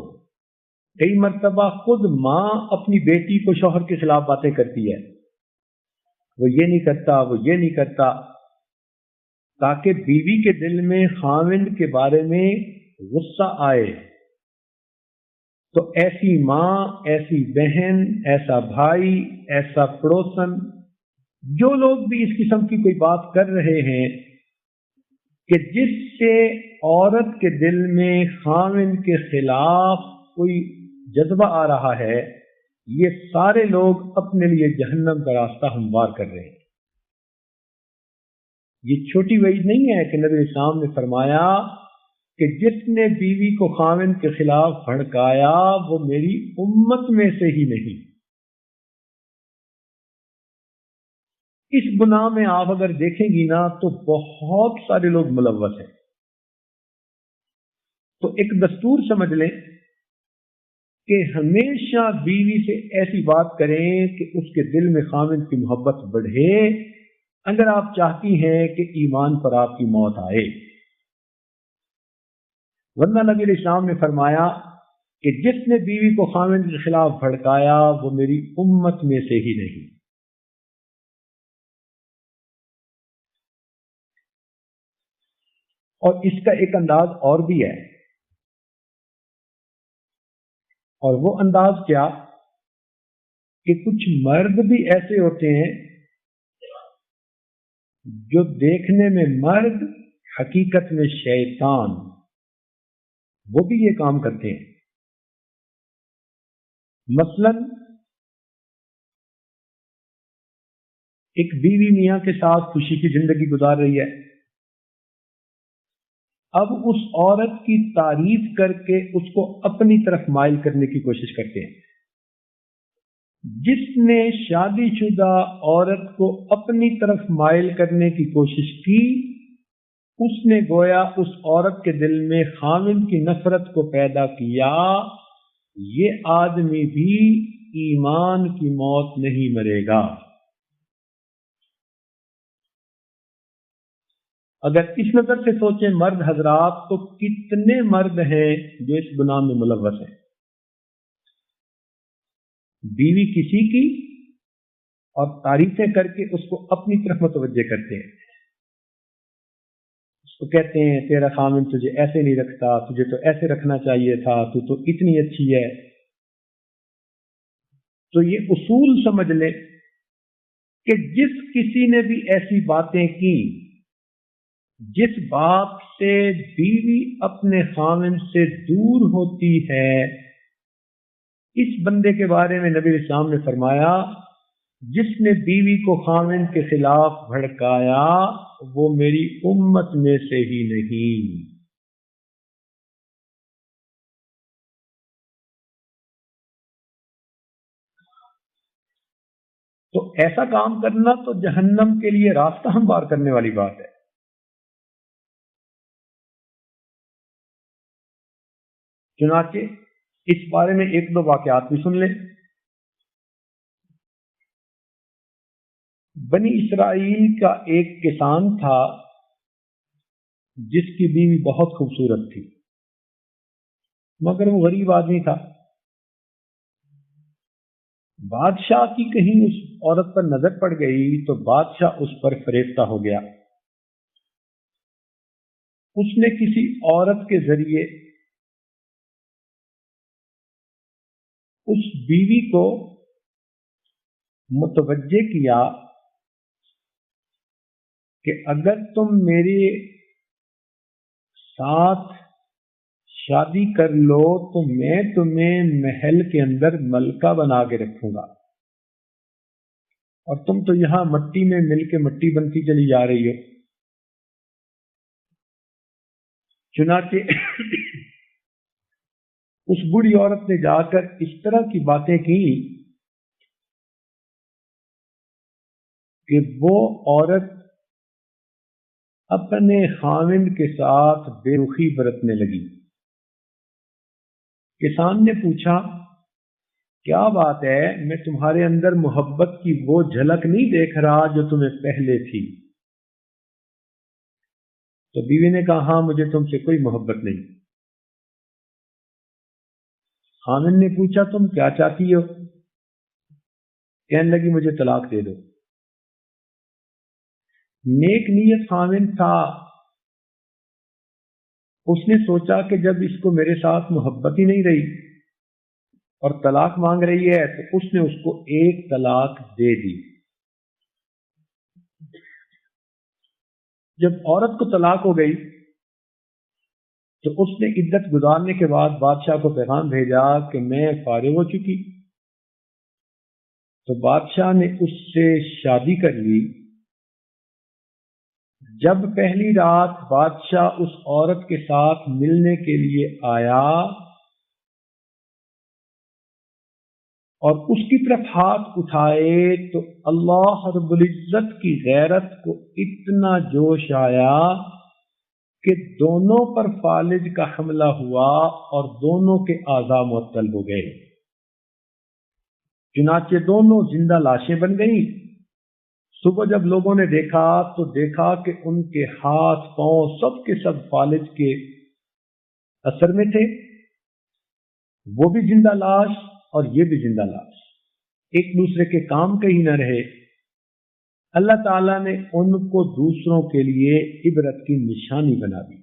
A: کئی مرتبہ خود ماں اپنی بیٹی کو شوہر کے خلاف باتیں کرتی ہے، وہ یہ نہیں کرتا، وہ یہ نہیں کرتا، تاکہ بیوی کے دل میں خاوند کے بارے میں غصہ آئے۔ تو ایسی ماں، ایسی بہن، ایسا بھائی، ایسا پڑوسن، جو لوگ بھی اس قسم کی کوئی بات کر رہے ہیں کہ جس سے عورت کے دل میں خاوند کے خلاف کوئی جذبہ آ رہا ہے، یہ سارے لوگ اپنے لیے جہنم کا راستہ ہموار کر رہے ہیں۔ یہ چھوٹی وعید نہیں ہے کہ نبی اسلام نے فرمایا کہ جس نے بیوی کو خاوند کے خلاف بھڑکایا وہ میری امت میں سے ہی نہیں۔ اس گناہ میں آپ اگر دیکھیں گی نا تو بہت سارے لوگ ملوث ہیں۔ تو ایک دستور سمجھ لیں کہ ہمیشہ بیوی سے ایسی بات کریں کہ اس کے دل میں خاوند کی محبت بڑھے، اگر آپ چاہتی ہیں کہ ایمان پر آپ کی موت آئے۔ ورنہ نبی علیہ السلام نے فرمایا کہ جس نے بیوی کو خاوند کے خلاف بھڑکایا وہ میری امت میں سے ہی نہیں۔ اور اس کا ایک انداز اور بھی ہے، اور وہ انداز کیا کہ کچھ مرد بھی ایسے ہوتے ہیں جو دیکھنے میں مرد حقیقت میں شیطان، وہ بھی یہ کام کرتے ہیں۔ مثلا ایک بیوی میاں کے ساتھ خوشی کی زندگی گزار رہی ہے، اب اس عورت کی تعریف کر کے اس کو اپنی طرف مائل کرنے کی کوشش کرتے ہیں۔ جس نے شادی شدہ عورت کو اپنی طرف مائل کرنے کی کوشش کی، اس نے گویا اس عورت کے دل میں خاوند کی نفرت کو پیدا کیا۔ یہ آدمی بھی ایمان کی موت نہیں مرے گا۔ اگر اس نظر سے سوچیں مرد حضرات، تو کتنے مرد ہیں جو اس گناہ میں ملوث ہیں۔ بیوی کسی کی اور تعریفیں کر کے اس کو اپنی طرف متوجہ کرتے ہیں، اس کو کہتے ہیں تیرا خامن تجھے ایسے نہیں رکھتا، تجھے تو ایسے رکھنا چاہیے تھا، تو اتنی اچھی ہے۔ تو یہ اصول سمجھ لیں کہ جس کسی نے بھی ایسی باتیں کی، جس بات سے بیوی اپنے خامن سے دور ہوتی ہے، اس بندے کے بارے میں نبی اسلام نے فرمایا جس نے بیوی کو خامن کے خلاف بھڑکایا وہ میری امت میں سے ہی نہیں۔ تو ایسا کام کرنا تو جہنم کے لیے راستہ ہموار کرنے والی بات ہے۔ چنانچہ اس بارے میں ایک دو واقعات بھی سن لیں۔ بنی اسرائیل کا ایک کسان تھا جس کی بیوی بہت خوبصورت تھی، مگر وہ غریب آدمی تھا۔ بادشاہ کی کہیں اس عورت پر نظر پڑ گئی تو بادشاہ اس پر فریفتہ ہو گیا۔ اس نے کسی عورت کے ذریعے اس بیوی کو متوجہ کیا کہ اگر تم میرے ساتھ شادی کر لو تو میں تمہیں محل کے اندر ملکہ بنا کے رکھوں گا، اور تم تو یہاں مٹی میں مل کے مٹی بنتی چلی جا رہی ہو۔ چنانچہ اس بوڑھی عورت نے جا کر اس طرح کی باتیں کی کہ وہ عورت اپنے خاوند کے ساتھ بے رخی برتنے لگی۔ کسان نے پوچھا کیا بات ہے، میں تمہارے اندر محبت کی وہ جھلک نہیں دیکھ رہا جو تمہیں پہلے تھی۔ تو بیوی نے کہا ہاں مجھے تم سے کوئی محبت نہیں۔ خاوند نے پوچھا تم کیا چاہتی ہو؟ کہنے لگی مجھے طلاق دے دو۔ نیک نیت خاوند تھا، اس نے سوچا کہ جب اس کو میرے ساتھ محبت ہی نہیں رہی اور طلاق مانگ رہی ہے تو اس نے اس کو ایک طلاق دے دی۔ جب عورت کو طلاق ہو گئی تو اس نے عدت گزارنے کے بعد بادشاہ کو پیغام بھیجا کہ میں فارغ ہو چکی۔ تو بادشاہ نے اس سے شادی کر لی۔ جب پہلی رات بادشاہ اس عورت کے ساتھ ملنے کے لیے آیا اور اس کی طرف ہاتھ اٹھائے تو اللہ رب العزت کی غیرت کو اتنا جوش آیا کہ دونوں پر فالج کا حملہ ہوا اور دونوں کے اعضاء معطل ہو گئے۔ چنانچہ دونوں زندہ لاشیں بن گئیں۔ صبح جب لوگوں نے دیکھا تو دیکھا کہ ان کے ہاتھ پاؤں سب کے سب فالج کے اثر میں تھے، وہ بھی زندہ لاش اور یہ بھی زندہ لاش، ایک دوسرے کے کام کہیں نہ رہے۔ اللہ تعالیٰ نے ان کو دوسروں کے لیے عبرت کی نشانی بنا دی۔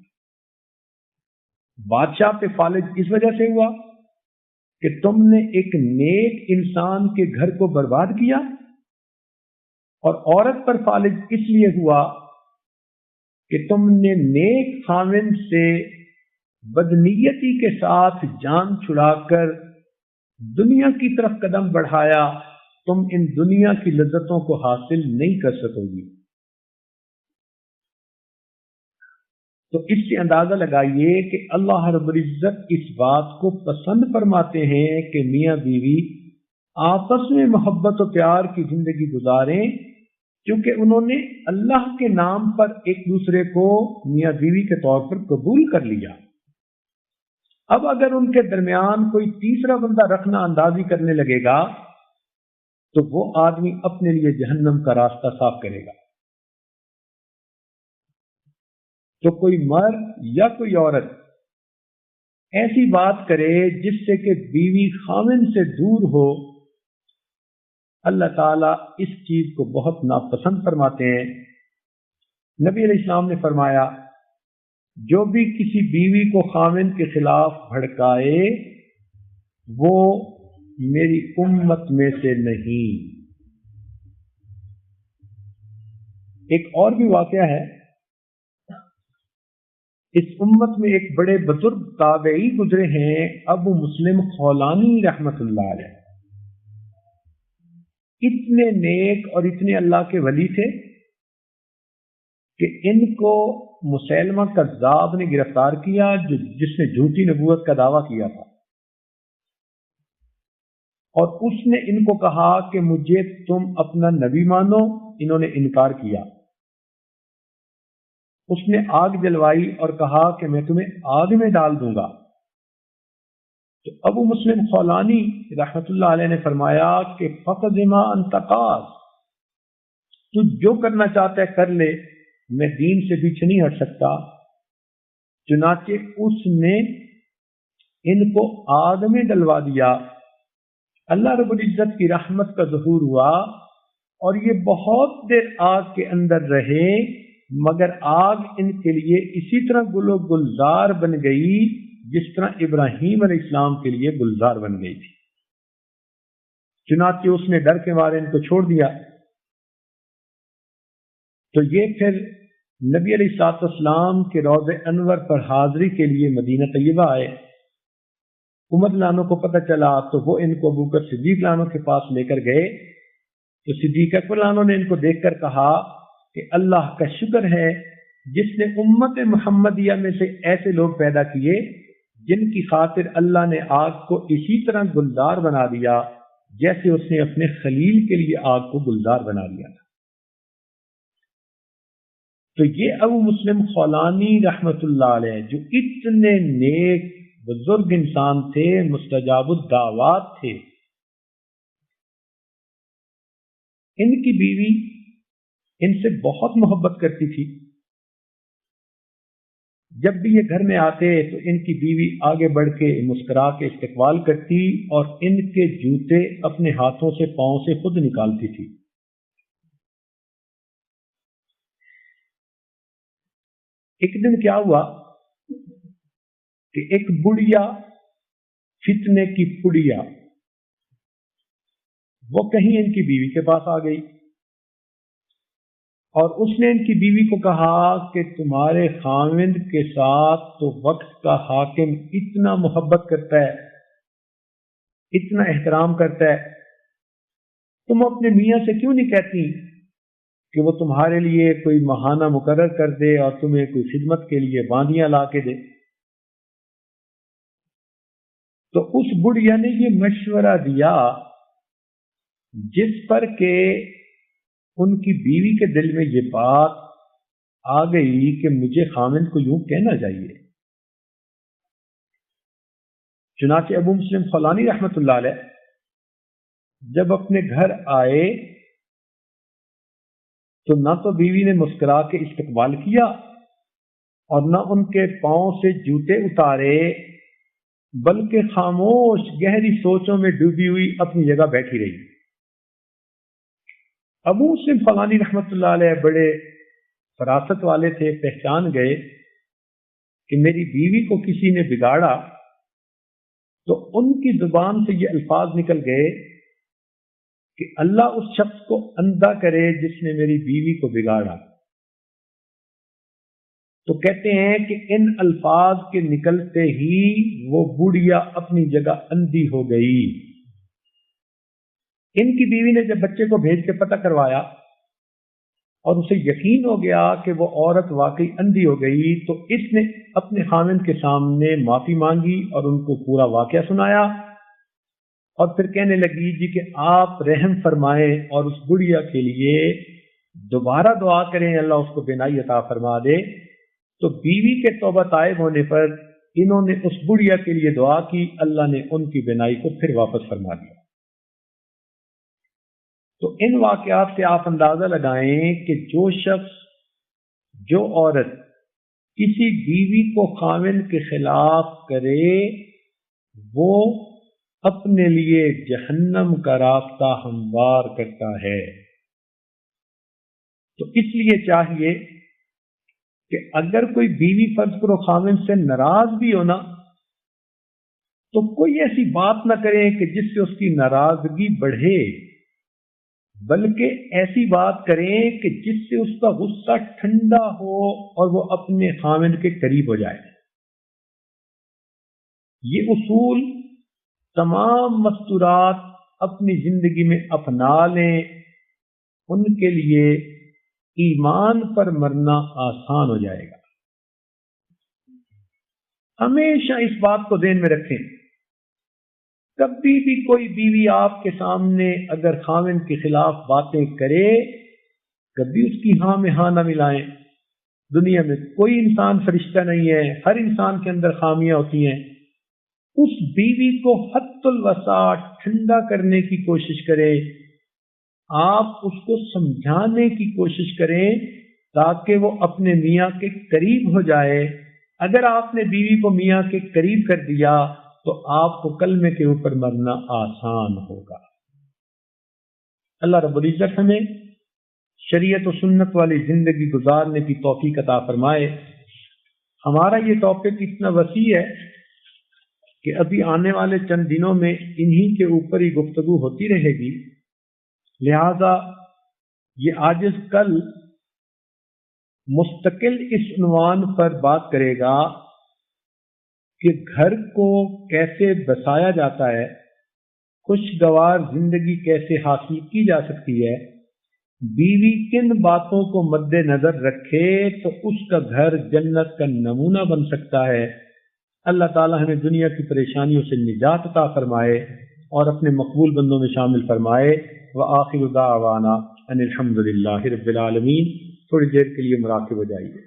A: بادشاہ پہ فالج اس وجہ سے ہوا کہ تم نے ایک نیک انسان کے گھر کو برباد کیا اور عورت پر فالج اس لیے ہوا کہ تم نے نیک خاوند سے بدنیتی کے ساتھ جان چھڑا کر دنیا کی طرف قدم بڑھایا، تم ان دنیا کی لذتوں کو حاصل نہیں کر سکو گی۔ تو اس سے اندازہ لگائیے کہ اللہ رب العزت اس بات کو پسند فرماتے ہیں کہ میاں بیوی آپس میں محبت و پیار کی زندگی گزاریں، کیونکہ انہوں نے اللہ کے نام پر ایک دوسرے کو میاں بیوی کے طور پر قبول کر لیا۔ اب اگر ان کے درمیان کوئی تیسرا بندہ رکھنا اندازی کرنے لگے گا تو وہ آدمی اپنے لیے جہنم کا راستہ صاف کرے گا۔ تو کوئی مرد یا کوئی عورت ایسی بات کرے جس سے کہ بیوی خاوند سے دور ہو، اللہ تعالیٰ اس چیز کو بہت ناپسند فرماتے ہیں۔ نبی علیہ السلام نے فرمایا، جو بھی کسی بیوی کو خاوند کے خلاف بھڑکائے وہ میری امت میں سے نہیں۔ ایک اور بھی واقعہ ہے، اس امت میں ایک بڑے بزرگ تابعی گزرے ہیں، ابو مسلم خولانی رحمت اللہ علیہ۔ اتنے نیک اور اتنے اللہ کے ولی تھے کہ ان کو مسیلمہ کذاب نے گرفتار کیا، جس نے جھوٹی نبوت کا دعویٰ کیا تھا، اور اس نے ان کو کہا کہ مجھے تم اپنا نبی مانو۔ انہوں نے انکار کیا۔ اس نے آگ جلوائی اور کہا کہ میں تمہیں آگ میں ڈال دوں گا۔ تو ابو مسلم خولانی رحمت اللہ علیہ نے فرمایا کہ فقد ما انت قاص، تو جو کرنا چاہتا ہے کر لے، میں دین سے پیچھے نہیں ہٹ سکتا۔ چنانچہ اس نے ان کو آگ میں ڈلوا دیا۔ اللہ رب العزت کی رحمت کا ظہور ہوا اور یہ بہت دیر آگ کے اندر رہے، مگر آگ ان کے لیے اسی طرح گل و گلزار بن گئی جس طرح ابراہیم علیہ السلام کے لیے گلزار بن گئی تھی۔ چنانچہ اس نے ڈر کے مارے ان کو چھوڑ دیا۔ تو یہ پھر نبی علیہ الصلوۃ والسلام کے روض انور پر حاضری کے لیے مدینہ طیبہ آئے۔ عمر لانوں کو پتہ چلا تو وہ ان کو ابو بکر صدیق لانوں کے پاس لے کر گئے۔ تو صدیق اکبر لانوں نے ان کو دیکھ کر کہا کہ اللہ کا شکر ہے جس نے امت محمدیہ میں سے ایسے لوگ پیدا کیے جن کی خاطر اللہ نے آگ کو اسی طرح گلزار بنا دیا جیسے اس نے اپنے خلیل کے لیے آگ کو گلزار بنا دیا تھا۔ تو یہ ابو مسلم خولانی رحمت اللہ علیہ جو اتنے نیک بزرگ انسان تھے، مستجاب الدعوات تھے، ان کی بیوی ان سے بہت محبت کرتی تھی۔ جب بھی یہ گھر میں آتے تو ان کی بیوی آگے بڑھ کے مسکرا کے استقبال کرتی اور ان کے جوتے اپنے ہاتھوں سے پاؤں سے خود نکالتی تھی۔ ایک دن کیا ہوا کہ ایک بڑھیا فتنے کی پڑیا وہ کہیں ان کی بیوی کے پاس آ گئی اور اس نے ان کی بیوی کو کہا کہ تمہارے خاوند کے ساتھ تو وقت کا حاکم اتنا محبت کرتا ہے، اتنا احترام کرتا ہے، تم اپنے میاں سے کیوں نہیں کہتی کہ وہ تمہارے لیے کوئی ماہانہ مقرر کر دے اور تمہیں کوئی خدمت کے لیے باندیاں لا کے دے؟ تو اس بڑھیا نے یہ مشورہ دیا جس پر کہ ان کی بیوی کے دل میں یہ بات آ گئی کہ مجھے خاوند کو یوں کہنا چاہیے۔ چنانچہ ابو مسلم خولانی رحمت اللہ علیہ جب اپنے گھر آئے تو نہ تو بیوی نے مسکرا کے استقبال کیا اور نہ ان کے پاؤں سے جوتے اتارے، بلکہ خاموش گہری سوچوں میں ڈوبی ہوئی اپنی جگہ بیٹھی رہی۔ ابو مسلم خولانی رحمت اللہ علیہ بڑے فراست والے تھے، پہچان گئے کہ میری بیوی کو کسی نے بگاڑا، تو ان کی زبان سے یہ الفاظ نکل گئے کہ اللہ اس شخص کو اندھا کرے جس نے میری بیوی کو بگاڑا. تو کہتے ہیں کہ ان الفاظ کے نکلتے ہی وہ بڑھیا اپنی جگہ اندھی ہو گئی. ان کی بیوی نے جب بچے کو بھیج کے پتہ کروایا اور اسے یقین ہو گیا کہ وہ عورت واقعی اندھی ہو گئی، تو اس نے اپنے خاوند کے سامنے معافی مانگی اور ان کو پورا واقعہ سنایا، اور پھر کہنے لگی جی کہ آپ رحم فرمائیں اور اس بڑھیا کے لیے دوبارہ دعا کریں، اللہ اس کو بینائی عطا فرما دے. تو بیوی کے توبہ طائب ہونے پر انہوں نے اس بڑھیا کے لیے دعا کی، اللہ نے ان کی بینائی کو پھر واپس فرما دیا. تو ان واقعات سے آپ اندازہ لگائیں کہ جو شخص، جو عورت کسی بیوی کو خاوند کے خلاف کرے، وہ اپنے لیے جہنم کا راستہ ہموار کرتا ہے. تو اس لیے چاہیے کہ اگر کوئی بیوی فرض کرو خاوند سے ناراض بھی ہونا، تو کوئی ایسی بات نہ کرے کہ جس سے اس کی ناراضگی بڑھے، بلکہ ایسی بات کریں کہ جس سے اس کا غصہ ٹھنڈا ہو اور وہ اپنے خاوند کے قریب ہو جائے. یہ اصول تمام مستورات اپنی زندگی میں اپنا لیں، ان کے لیے ایمان پر مرنا آسان ہو جائے گا. ہمیشہ اس بات کو ذہن میں رکھیں، کبھی بھی کوئی بیوی آپ کے سامنے اگر خاوند کے خلاف باتیں کرے، کبھی اس کی ہاں میں ہاں نہ ملائیں. دنیا میں کوئی انسان فرشتہ نہیں ہے، ہر انسان کے اندر خامیاں ہوتی ہیں. اس بیوی کو حد الوسع ٹھنڈا کرنے کی کوشش کریں، آپ اس کو سمجھانے کی کوشش کریں تاکہ وہ اپنے میاں کے قریب ہو جائے. اگر آپ نے بیوی کو میاں کے قریب کر دیا تو آپ کو کلمے کے اوپر مرنا آسان ہوگا. اللہ رب العزت ہمیں شریعت و سنت والی زندگی گزارنے کی توفیق عطا فرمائے. ہمارا یہ ٹاپک اتنا وسیع ہے کہ ابھی آنے والے چند دنوں میں انہی کے اوپر ہی گفتگو ہوتی رہے گی، لہذا یہ عاجز کل مستقل اس عنوان پر بات کرے گا کہ گھر کو کیسے بسایا جاتا ہے، خوشگوار زندگی کیسے حاصل کی جا سکتی ہے، بیوی کن باتوں کو مد نظر رکھے تو اس کا گھر جنت کا نمونہ بن سکتا ہے. اللہ تعالی ہمیں دنیا کی پریشانیوں سے نجات عطا فرمائے اور اپنے مقبول بندوں میں شامل فرمائے. وآخر دعوانا ان الحمد للہ رب العالمین. تھوڑی دیر کے لیے مراقب ہو جائیے.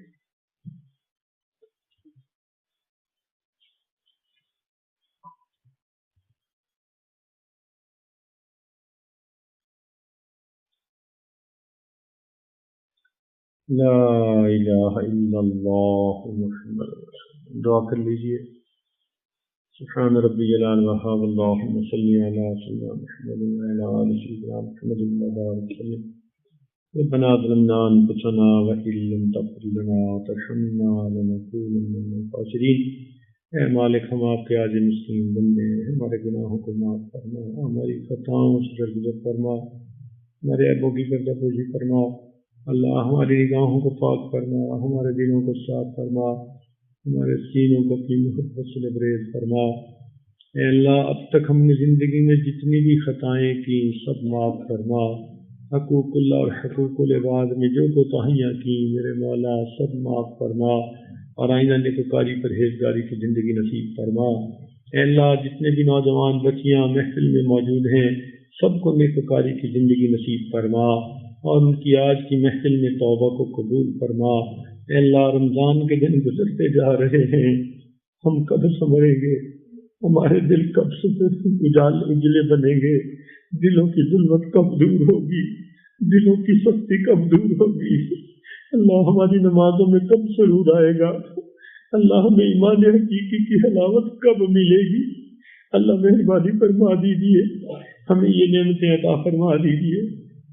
A: لا الہ الا اللہ محمد رسول اللہ. دعا کر لیجیے. سبحان ربی جلال وہاب اللہم صلی علی سیدنا محمد وعلی آل سیدنا محمد وبارک وسلم. ربنا ظلمنا انفسنا وان لم تغفر لنا وترحمنا لنكونن من الخاسرین. اے مالک، ہم آپ کے عاجز مسکین بندے ہیں، ہمارے گناہوں کو معاف فرما، ہماری خطاؤں سے درگزر فرما، ہمارے عیبوں کی پردہ پوشی فرما. اللہ ہماری نگاہوں کو پاک فرما، ہمارے دلوں کو صاف فرما، ہمارے سینوں کو اپنی محبت سے لبریز فرما. اے اللہ، اب تک ہم نے زندگی میں جتنی بھی خطائیں کی سب معاف فرما. حقوق اللہ اور حقوق العباد میں جو کوتاہیاں کی میرے مولا سب معاف فرما، اور آئندہ نیکوکاری پرہیزگاری کی زندگی نصیب فرما. اے اللہ، جتنے بھی نوجوان بچیاں محفل میں موجود ہیں سب کو نیکوکاری کی زندگی نصیب فرما، اور ان کی آج کی محفل میں توبہ کو قبول فرما. اے اللہ، رمضان کے دن گزرتے جا رہے ہیں، ہم کب سنبھلیں گے؟ ہمارے دل کب سے اجلے بنیں گے؟ دلوں کی ظلمت کب دور ہوگی؟ دلوں کی سختی کب دور ہوگی؟ اللہ، ہماری نمازوں میں کب سرور آئے گا؟ اللہ، ہمیں ایمان حقیقی کی حلاوت کب ملے گی؟ اللہ، مہربانی فرما دیجیے، ہمیں یہ نعمتیں عطا فرما دیجیے.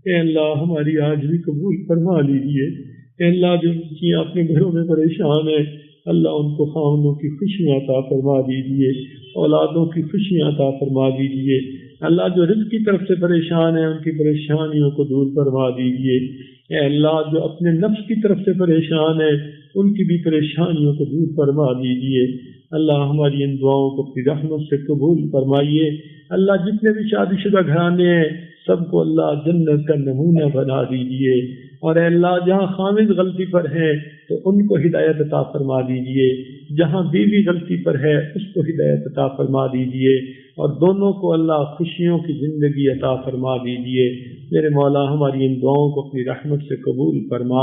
A: اے اللہ، ہماری آج بھی قبول فرما لیجیے. اے اللہ، جو بچیاں اپنے گھروں میں پریشان ہیں، اللہ ان کو خاوندوں کی خوشیاں عطا فرما دیجیے، اولادوں کی خوشیاں عطا فرما دیجیے.
B: اللہ جو رزق کی طرف سے پریشان ہیں ان کی پریشانیوں کو دور فرما دیجیے. اے اللہ جو اپنے نفس کی طرف سے پریشان ہیں ان کی بھی پریشانیوں کو دور فرما دیجیے. اللہ ہماری ان دعاؤں کو اپنی رحمت سے قبول فرمائیے. اللہ جتنے بھی شادی شدہ گھرانے ہیں سب کو اللہ جنت کا نمونہ بنا دیجیے. اور اے اللہ جہاں خامد غلطی پر ہے تو ان کو ہدایت عطا فرما دیجیے. جہاں بیوی غلطی پر ہے اس کو ہدایت عطا فرما دیجیے. اور دونوں کو اللہ خوشیوں کی زندگی عطا فرما دیجیے. میرے مولا ہماری ان دعاؤں کو اپنی رحمت سے قبول فرما.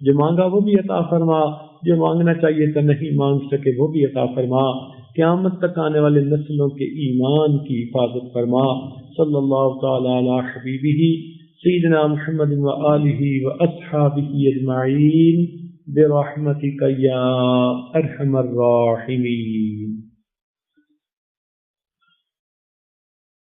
B: جو مانگا وہ بھی عطا فرما، جو مانگنا چاہیے تھا نہیں مانگ سکے وہ بھی عطا فرما. قیامت تک آنے والے نسلوں کے ایمان کی حفاظت فرما. صلی اللہ تعالی علی حبیبہ سیدنا محمد و آلہ و اصحابہ اجمعین برحمتک یا ارحم الراحمین.